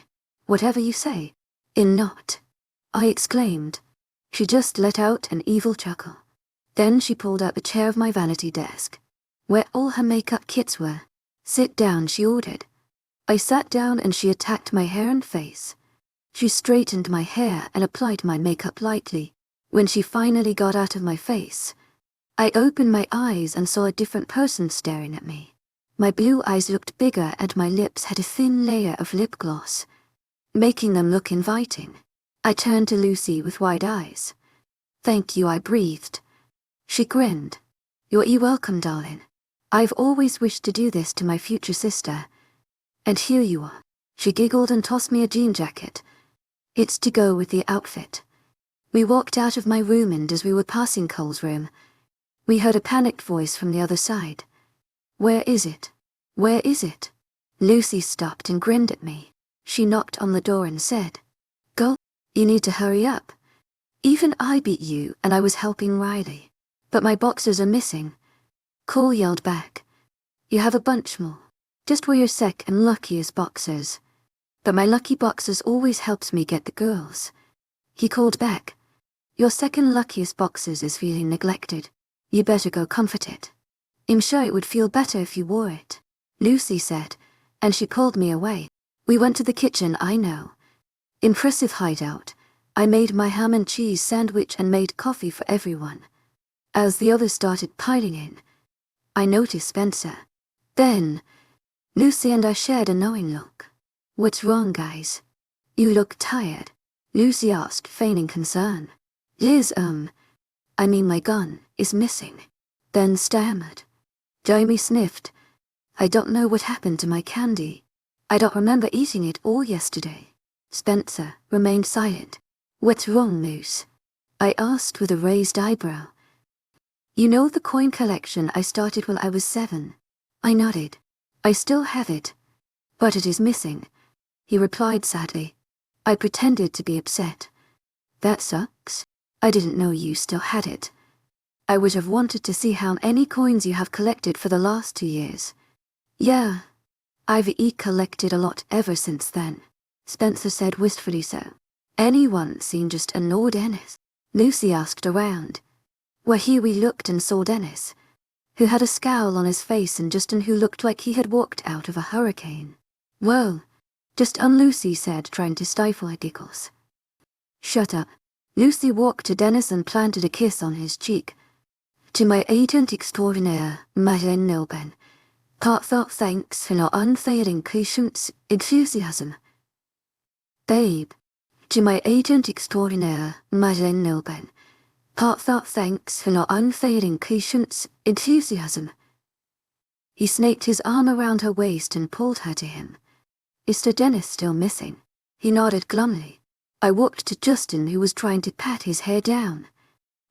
"Whatever you say." "I'm not," I exclaimed. She just let out an evil chuckle. Then she pulled out a chair of my vanity desk, where all her makeup kits were. "Sit down," she ordered. I sat down and she attacked my hair and face. She straightened my hair and applied my makeup lightly. When she finally got out of my face, I opened my eyes and saw a different person staring at me. My blue eyes looked bigger and my lips had a thin layer of lip gloss, making them look inviting. I turned to Lucy with wide eyes. "Thank you," I breathed. She grinned. "You're welcome, darling. I've always wished to do this to my future sister. And here you are." She giggled and tossed me a jean jacket. "It's to go with the outfit." We walked out of my room and as we were passing Cole's room, we heard a panicked voice from the other side. "Where is it? Where is it?" Lucy stopped and grinned at me. She knocked on the door and said, "Go, you need to hurry up. Even I beat you and I was helping Riley. But my boxers are missing." Cole yelled back, "You have a bunch more. Just wear your second and luckiest boxers." "But my lucky boxers always helps me get the girls." He called back, "Your second luckiest boxers is feeling neglected. You better go comfort it. I'm sure it would feel better if you wore it," Lucy said, and she pulled me away. We went to the kitchen. I know. Impressive hideout. I made my ham and cheese sandwich and made coffee for everyone. As the others started piling in, I noticed Spencer. Then Lucy and I shared a knowing look. "What's wrong, guys? You look tired," Lucy asked, feigning concern. Liz, I mean my gun is missing," then stammered. Jamie sniffed. "I don't know what happened to my candy. I don't remember eating it all yesterday." Spencer remained silent. "What's wrong, Moose?" I asked with a raised eyebrow. "You know the coin collection I started when I was 7? I nodded. "I still have it, but it is missing," he replied sadly. I pretended to be upset. "That sucks. I didn't know you still had it." I would have wanted to see how many coins you have collected for the last 2 years. Yeah, I've collected a lot ever since then, Spencer said wistfully. So, anyone seen just an old Dennis? Lucy asked around. Well, here we looked and saw Dennis, who had a scowl on his face, and Justin, who looked like he had walked out of a hurricane. Whoa, just Lucy said, trying to stifle her giggles. Shut up. Lucy walked to Dennis and planted a kiss on his cheek. To my agent extraordinaire, Madeleine Nilben. Heartfelt thanks for your unfailing patience, enthusiasm. Babe. To my agent extraordinaire, Madeleine Nilben. Heartfelt thanks for your unfailing patience, enthusiasm. He snaked his arm around her waist and pulled her to him. Is Sir Dennis still missing? He nodded glumly. I walked to Justin, who was trying to pat his hair down.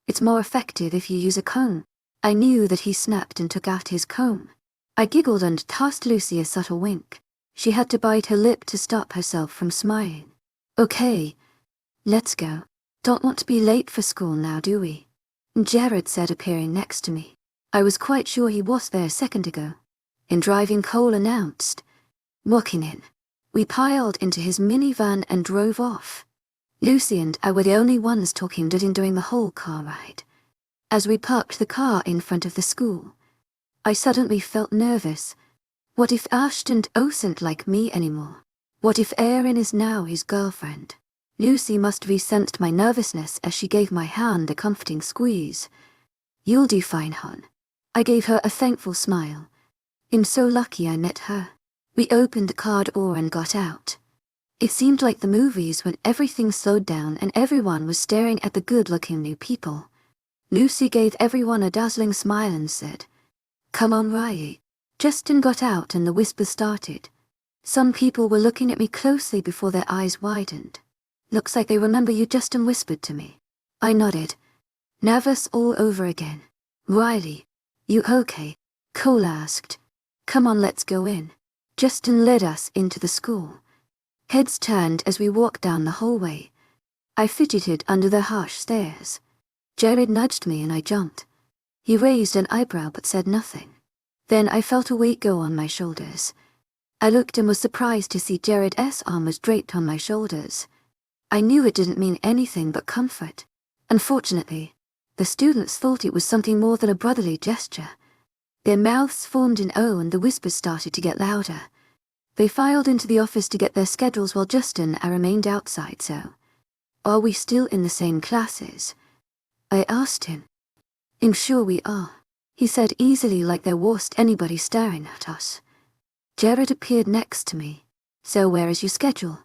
It's more effective if you use a comb. I knew that he snapped and took out his comb. I giggled and tossed Lucy a subtle wink. She had to bite her lip to stop herself from smiling. Okay, let's go. Don't want to be late for school now, do we? Jared said, appearing next to me. I was quite sure he was there a second ago. In driving, Cole announced. Walking in. We piled into his minivan and drove off. Lucy and I were the only ones talking during the whole car ride. As we parked the car in front of the school, I suddenly felt nervous. What if Ashton wasn't like me anymore? What if Erin is now his girlfriend? Lucy must have sensed my nervousness as she gave my hand a comforting squeeze. You'll do fine, hon. I gave her a thankful smile. I'm so lucky I met her. We opened the car door and got out. It seemed like the movies when everything slowed down and everyone was staring at the good-looking new people. Lucy gave everyone a dazzling smile and said, Come on, Riley. Justin got out and the whisper started. Some people were looking at me closely before their eyes widened. Looks like they remember you, Justin whispered to me. I nodded. Nervous all over again. Riley, you okay? Cole asked. Come on, let's go in. Justin led us into the school. Heads turned as we walked down the hallway. I fidgeted under the harsh stares. Jared nudged me and I jumped. He raised an eyebrow but said nothing. Then I felt a weight go on my shoulders. I looked and was surprised to see Jared's arm was draped on my shoulders. I knew it didn't mean anything but comfort. Unfortunately, the students thought it was something more than a brotherly gesture. Their mouths formed in O and the whispers started to get louder. They filed into the office to get their schedules while Justin and I remained outside. So, are we still in the same classes? I asked him. I'm sure we are, he said easily, like there wasn't anybody staring at us. Jared appeared next to me. So where is your schedule?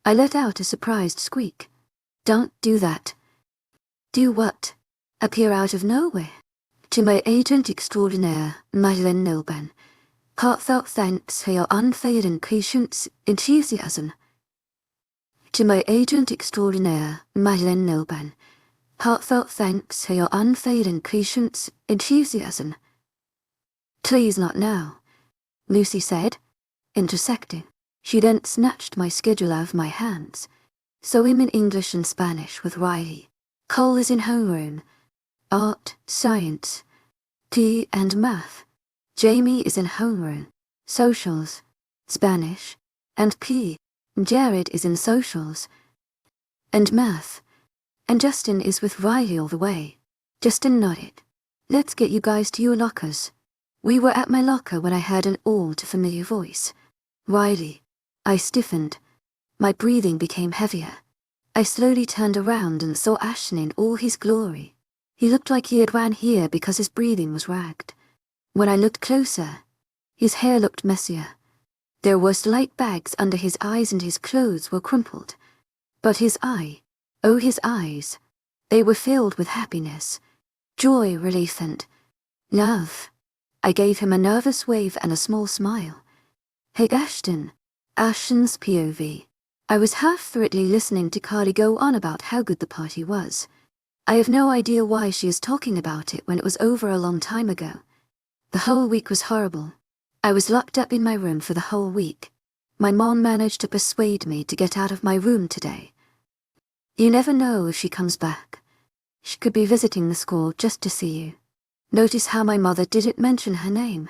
I let out a surprised squeak. Don't do that. Do what? Appear out of nowhere? To my agent extraordinaire, Madeleine Nilben. Heartfelt thanks for your unfailing patience, enthusiasm. To my agent extraordinaire, Madeleine Nilben. Heartfelt thanks for your unfailing patience, enthusiasm. Please not now, Lucy said, intersecting. She then snatched my schedule out of my hands. So I'm in English and Spanish with Riley. Cole is in homeroom. Art, science, P and math. Jamie is in homeroom, socials, Spanish, and P. Jared is in socials and math. And Justin is with Riley all the way. Justin nodded. Let's get you guys to your lockers. We were at my locker when I heard an all-too-familiar voice. Riley. I stiffened. My breathing became heavier. I slowly turned around and saw Ashton in all his glory. He looked like he had ran here because his breathing was ragged. When I looked closer, his hair looked messier. There were slight bags under his eyes and his clothes were crumpled. But his his eyes, they were filled with happiness, joy, relief, and love. I gave him a nervous wave and a small smile. Hey Ashton, Ashton's POV. I was half-threatedly listening to Carly go on about how good the party was. I have no idea why she is talking about it when it was over a long time ago. The whole week was horrible. I was locked up in my room for the whole week. My mom managed to persuade me to get out of my room today. You never know if she comes back. She could be visiting the school just to see you. Notice how my mother didn't mention her name.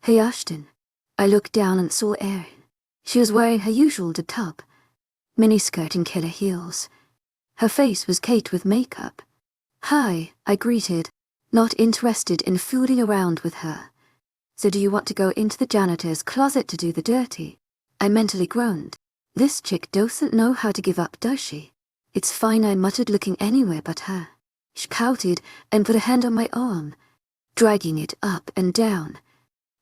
Hey Ashton. I looked down and saw Erin. She was wearing her usual top, miniskirt and killer heels. Her face was caked with makeup. Hi, I greeted, not interested in fooling around with her. So do you want to go into the janitor's closet to do the dirty? I mentally groaned. This chick doesn't know how to give up, does she? It's fine, I muttered, looking anywhere but her. She pouted and put a hand on my arm, dragging it up and down.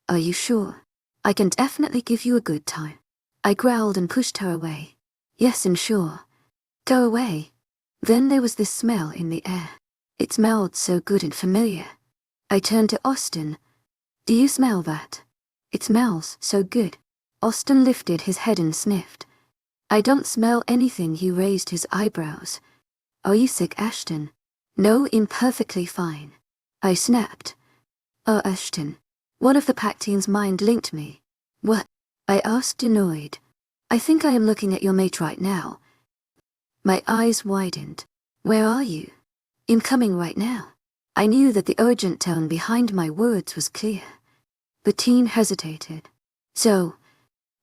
Are you sure? I can definitely give you a good time. I growled and pushed her away. Yes, I'm sure. Go away. Then there was this smell in the air. It smelled so good and familiar. I turned to Austin. Do you smell that? It smells so good. Austin lifted his head and sniffed. I don't smell anything. He raised his eyebrows. Are you sick, Ashton? No, I'm perfectly fine. I snapped. Oh, Ashton. One of the pack teens mind-linked me. What? I asked, annoyed. I think I am looking at your mate right now. My eyes widened. Where are you? I'm coming right now. I knew that the urgent tone behind my words was clear. The teen hesitated. So,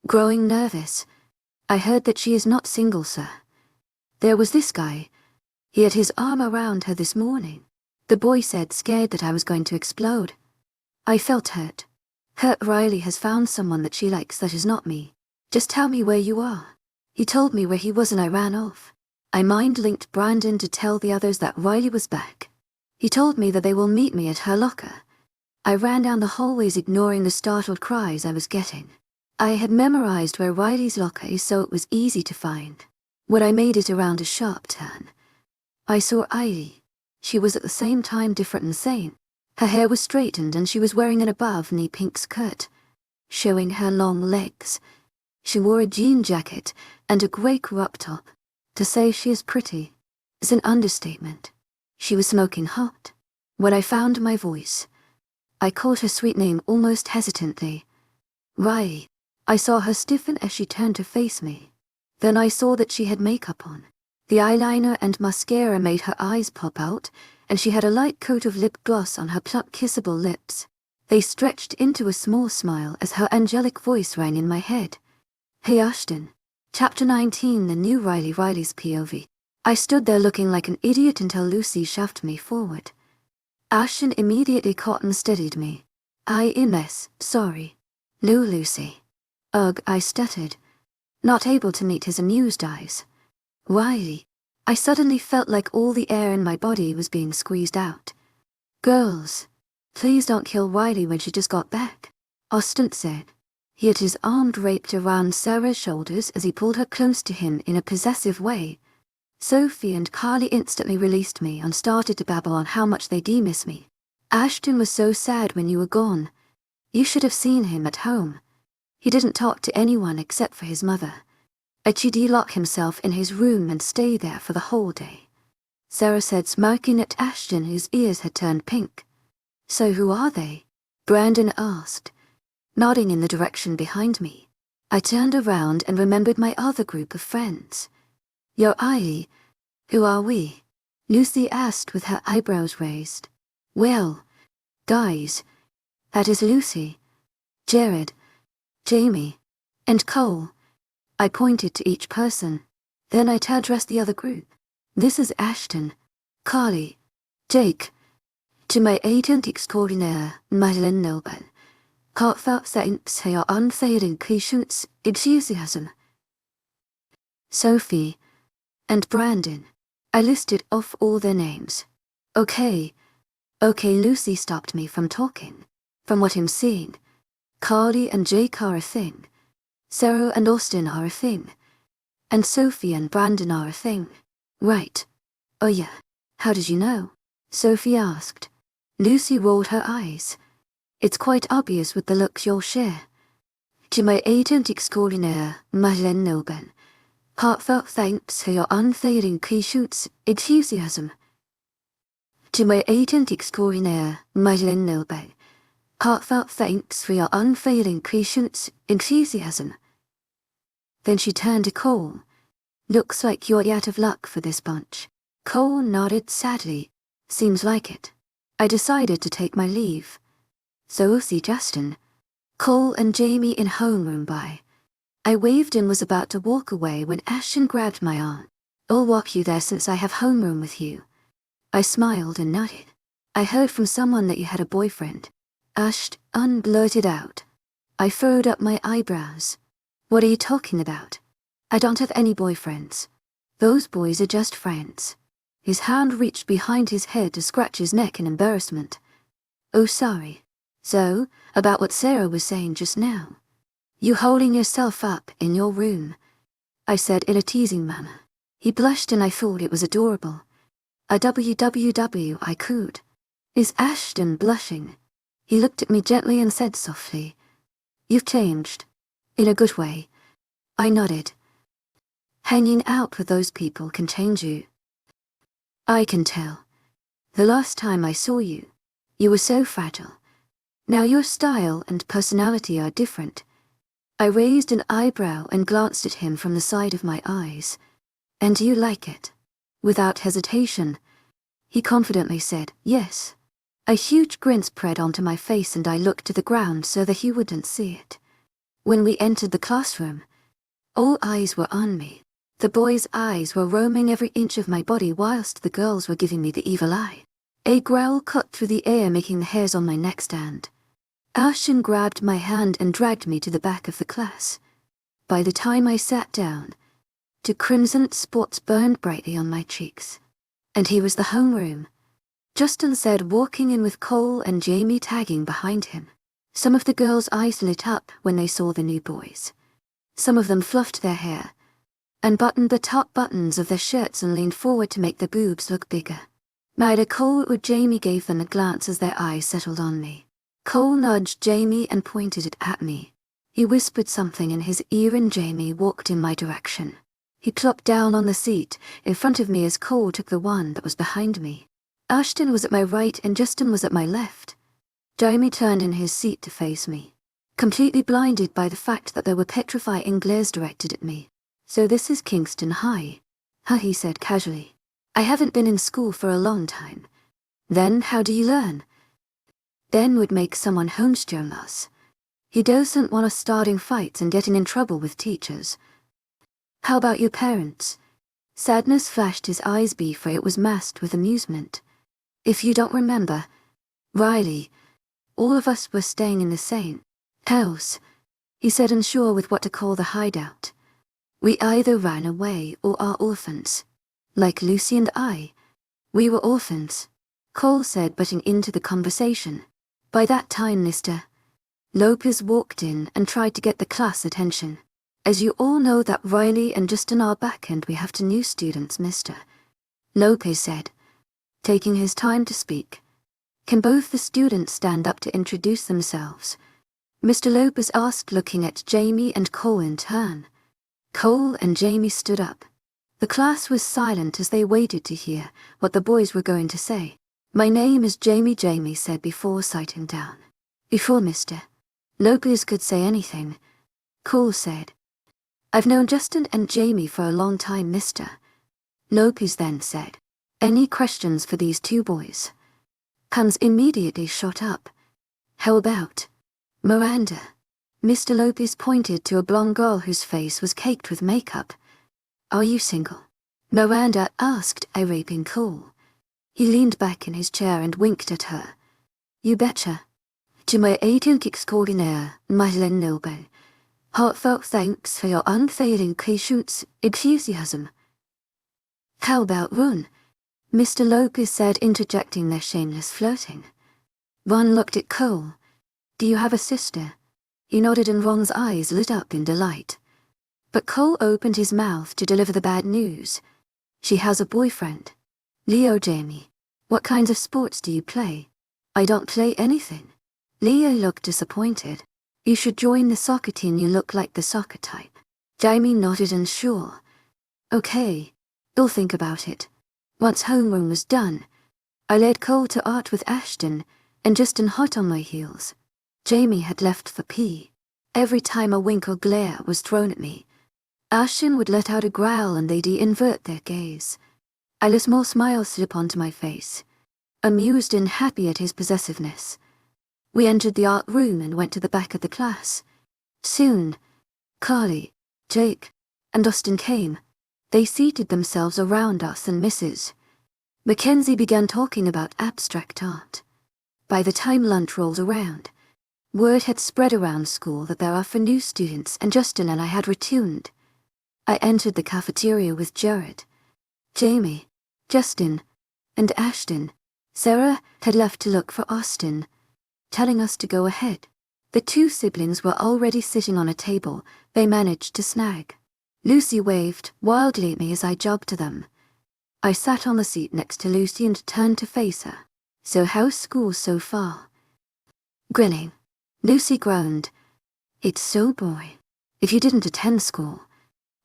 growing nervous, I heard that she is not single, sir. There was this guy. He had his arm around her this morning. The boy said, scared that I was going to explode. I felt hurt. Hurt. Riley has found someone that she likes that is not me. Just tell me where you are. He told me where he was and I ran off. I mind-linked Brandon to tell the others that Riley was back. He told me that they will meet me at her locker. I ran down the hallways, ignoring the startled cries I was getting. I had memorized where Riley's locker is, so it was easy to find. When I made it around a sharp turn, I saw Ivy. She was at the same time different and sane. Her hair was straightened and she was wearing an above-knee pink skirt, showing her long legs. She wore a jean jacket and a grey crop top. To say she is pretty is an understatement. She was smoking hot. When I found my voice, I called her sweet name almost hesitantly. Riley. I saw her stiffen as she turned to face me. Then I saw that she had makeup on. The eyeliner and mascara made her eyes pop out, and she had a light coat of lip gloss on her plump, kissable lips. They stretched into a small smile as her angelic voice rang in my head. Hey Ashton. Chapter 19, the new Riley's POV. I stood there looking like an idiot until Lucy shoved me forward. Ashton immediately caught and steadied me. Sorry. No, Lucy. Ugh, I stuttered, not able to meet his amused eyes. Riley. I suddenly felt like all the air in my body was being squeezed out. Girls, please don't kill Riley when she just got back, Austin said. He had his arm draped around Sarah's shoulders as he pulled her close to him in a possessive way. Sophie and Carly instantly released me and started to babble on how much they miss me. Ashton was so sad when you were gone. You should have seen him at home. He didn't talk to anyone except for his mother. He'd lock himself in his room and stay there for the whole day. Sarah said, smirking at Ashton, whose ears had turned pink. So who are they? Brandon asked, nodding in the direction behind me. I turned around and remembered my other group of friends. Yo, who are we? Lucy asked with her eyebrows raised. Well, guys, that is Lucy, Jared, Jamie, and Cole. I pointed to each person. Then I addressed the other group. This is Ashton, Carly, Jake. To my agent extraordinaire, Madeleine Noble. Heartfelt thanks for your unfailing patience, enthusiasm. Sophie and Brandon. I listed off all their names. Okay, Lucy stopped me from talking. From what I'm seeing, Carly and Jake are a thing. Sarah and Austin are a thing. And Sophie and Brandon are a thing. Right. Oh yeah. How did you know? Sophie asked. Lucy rolled her eyes. It's quite obvious with the looks you'll share. To my agent extraordinaire, Madeleine Noble. Heartfelt thanks for your unfailing patience, enthusiasm. To my agent extraordinaire, Madeleine Noble. Heartfelt thanks for your unfailing patience, enthusiasm. Then she turned to Cole. Looks like you're out of luck for this bunch. Cole nodded sadly. Seems like it. I decided to take my leave. So see Justin, Cole and Jamie in homeroom by. I waved and was about to walk away when Ashton grabbed my arm. I'll walk you there since I have homeroom with you. I smiled and nodded. I heard from someone that you had a boyfriend. Ashton blurted out. I furrowed up my eyebrows. What are you talking about? I don't have any boyfriends. Those boys are just friends. His hand reached behind his head to scratch his neck in embarrassment. Oh, sorry. So, about what Sarah was saying just now. You holding yourself up in your room, I said in a teasing manner. He blushed and I thought it was adorable. A www I could. Is Ashton blushing? He looked at me gently and said softly, You've changed. In a good way. I nodded. Hanging out with those people can change you. I can tell. The last time I saw you, you were so fragile. Now your style and personality are different. I raised an eyebrow and glanced at him from the side of my eyes. And do you like it? Without hesitation, he confidently said, yes. A huge grin spread onto my face and I looked to the ground so that he wouldn't see it. When we entered the classroom, all eyes were on me. The boys' eyes were roaming every inch of my body whilst the girls were giving me the evil eye. A growl cut through the air, making the hairs on my neck stand. Ashton grabbed my hand and dragged me to the back of the class. By the time I sat down, two crimson spots burned brightly on my cheeks. And he was the homeroom. Justin said, walking in with Cole and Jamie tagging behind him. Some of the girls' eyes lit up when they saw the new boys. Some of them fluffed their hair, and buttoned the top buttons of their shirts and leaned forward to make their boobs look bigger. Neither Cole or Jamie gave them a glance as their eyes settled on me. Cole nudged Jamie and pointed it at me. He whispered something in his ear and Jamie walked in my direction. He plopped down on the seat in front of me as Cole took the one that was behind me. Ashton was at my right and Justin was at my left. Jamie turned in his seat to face me, completely blinded by the fact that there were petrifying glares directed at me. So this is Kingston High, he said casually. I haven't been in school for a long time. Then how do you learn? Ben would make someone homeschool us. He doesn't want us starting fights and getting in trouble with teachers. How about your parents? Sadness flashed his eyes before it was masked with amusement. If you don't remember, Riley, all of us were staying in the same house, he said, unsure with what to call the hideout. We either ran away or are orphans. Like Lucy and I. We were orphans, Cole said, butting into the conversation. By that time, Mr. Lopez walked in and tried to get the class attention. As you all know that Riley and Justin are back and we have 2 new students, Mr. Lopez said, taking his time to speak. Can both the students stand up to introduce themselves? Mr. Lopez asked, looking at Jamie and Cole in turn. Cole and Jamie stood up. The class was silent as they waited to hear what the boys were going to say. My name is Jamie, Jamie said before sighting down. Before Mr. Lopez could say anything, Cole said, I've known Justin and Jamie for a long time, Mr. Lopez then said, any questions for these 2 boys? Hands immediately shot up. How about Miranda? Mr. Lopez pointed to a blonde girl whose face was caked with makeup. Are you single? Miranda asked, irate Cole. He leaned back in his chair and winked at her. You betcha. To my 18 extraordinaire, Madeleine Noble. Heartfelt thanks for your unfailing patience, enthusiasm. How about Ron? Mr. Lopez said, interjecting their shameless flirting. Ron looked at Cole. Do you have a sister? He nodded and Ron's eyes lit up in delight. But Cole opened his mouth to deliver the bad news. She has a boyfriend. Leo, Jamie. What kinds of sports do you play? I don't play anything. Leo looked disappointed. You should join the soccer team, you look like the soccer type. Jamie nodded and sure. Okay, I'll think about it. Once homeroom was done, I led Cole to art with Ashton and Justin hot on my heels. Jamie had left for pee. Every time a wink or glare was thrown at me, Ashton would let out a growl and they'd invert their gaze. A small smile slid onto my face, amused and happy at his possessiveness. We entered the art room and went to the back of the class. Soon, Carly, Jake, and Austin came. They seated themselves around us and Mrs. Mackenzie began talking about abstract art. By the time lunch rolled around, word had spread around school that there are for new students, and Justin and I had returned. I entered the cafeteria with Jared, Jamie, Justin, and Ashton. Sarah had left to look for Austin, telling us to go ahead. The two siblings were already sitting on a table they managed to snag. Lucy waved wildly at me as I jogged to them. I sat on the seat next to Lucy and turned to face her. "So how's school so far?" Grinning, Lucy groaned. "It's so boring. If you didn't attend school,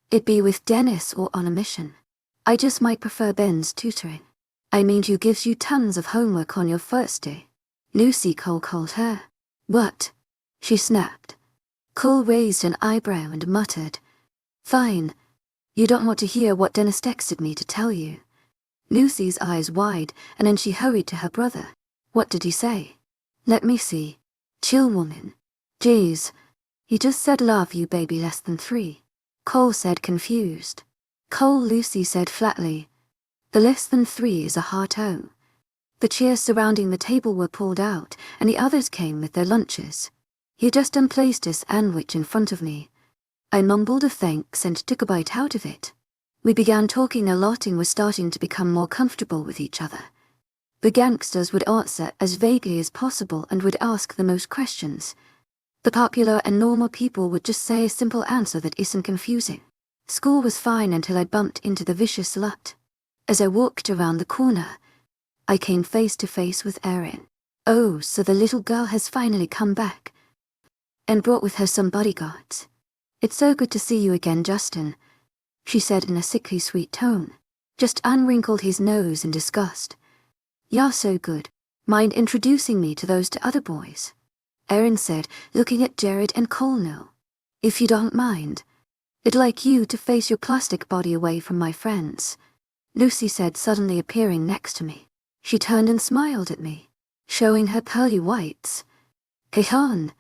it'd be with Dennis or on a mission. I just might prefer Ben's tutoring. I mean, he gives you tons of homework on your first day." Lucy called her. "What?" she snapped. Cole raised an eyebrow and muttered, "Fine. You don't want to hear what Dennis texted me to tell you." Lucy's eyes wide, and then she hurried to her brother. "What did he say?" "Let me see. Chill, woman. Jeez. He just said love you, baby, less than 3. Cole said, confused. "Cole," Lucy said flatly. "The less than 3 is a heart O." The chairs surrounding the table were pulled out, and the others came with their lunches. He just placed a sandwich in front of me. I mumbled a thanks and took a bite out of it. We began talking a lot and were starting to become more comfortable with each other. The gangsters would answer as vaguely as possible and would ask the most questions. The popular and normal people would just say a simple answer that isn't confusing. School was fine until I bumped into the vicious slut. As I walked around the corner, I came face to face with Erin. "Oh, so the little girl has finally come back and brought with her some bodyguards. It's so good to see you again, Justin," she said in a sickly sweet tone. Just unwrinkled his nose in disgust. "You're so good. Mind introducing me to those 2 other boys?" Erin said, looking at Jared and Cole now. "If you don't mind. I'd like you to face your plastic body away from my friends," Lucy said, suddenly appearing next to me. She turned and smiled at me, showing her pearly whites. "Hey hon,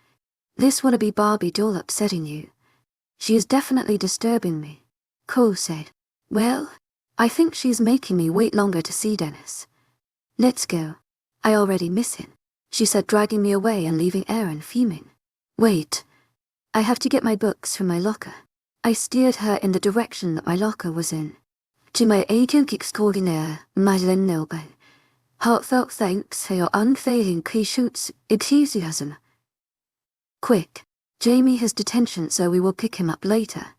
this wannabe Barbie doll upsetting you? She is definitely disturbing me," Cole said. "Well, I think she's making me wait longer to see Dennis. Let's go. I already miss him," she said, dragging me away and leaving Erin fuming. "Wait. I have to get my books from my locker." I steered her in the direction that my locker was in. "To my agent extraordinaire, Madeleine Nelben. Heartfelt thanks for your unfailing patience, enthusiasm. Quick. Jamie has detention, so we will pick him up later."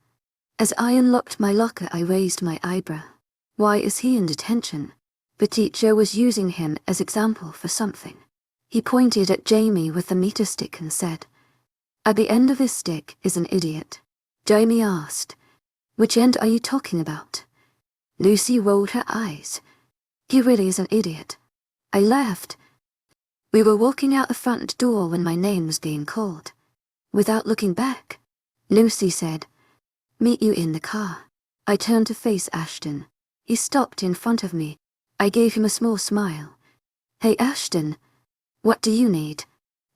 As I unlocked my locker, I raised my eyebrow. Why is he in detention? The teacher was using him as example for something. He pointed at Jamie with the meter stick and said, "At the end of this stick is an idiot." Jamie asked, "Which end are you talking about?" Lucy rolled her eyes. "He really is an idiot." I laughed. We were walking out the front door when my name was being called. Without looking back, Lucy said, "Meet you in the car." I turned to face Ashton. He stopped in front of me. I gave him a small smile. "Hey Ashton, what do you need?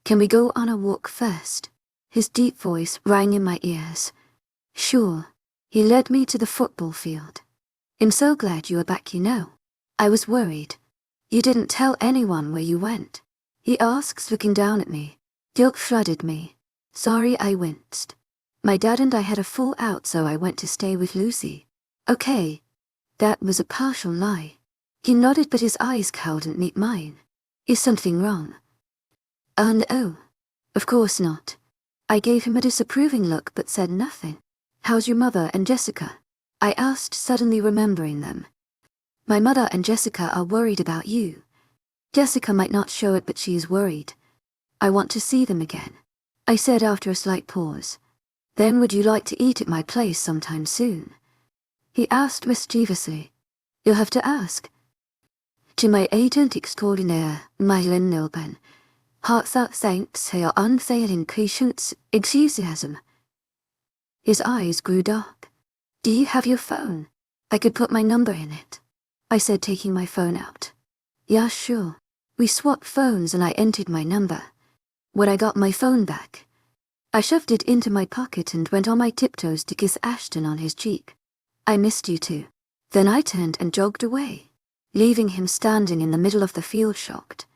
Can we go on a walk first?" His deep voice rang in my ears. "Sure." He led me to the football field. "I'm so glad you are back, you know. I was worried. You didn't tell anyone where you went?" he asked, looking down at me. Guilt flooded me. Sorry, I winced. "My dad and I had a fallout, so I went to stay with Lucy." "Okay." That was a partial lie. He nodded, but his eyes couldn't meet mine. "Is something wrong?" No. Of course not." I gave him a disapproving look but said nothing. "How's your mother and Jessica?" I asked, suddenly remembering them. "My mother and Jessica are worried about you. Jessica might not show it, but she is worried. I want to see them again," I said after a slight pause. "Then would you like to eat at my place sometime soon?" he asked mischievously. "You'll have to ask." "To my agent extraordinaire, Madeleine Nelben. Heartfelt thanks for your unfailing patience, enthusiasm." His eyes grew dark. "Do you have your phone? I could put my number in it." I said, taking my phone out. Yeah, sure. We swapped phones and I entered my number. When I got my phone back, I shoved it into my pocket and went on my tiptoes to kiss Ashton on his cheek. I missed you too. Then I turned and jogged away, leaving him standing in the middle of the field shocked.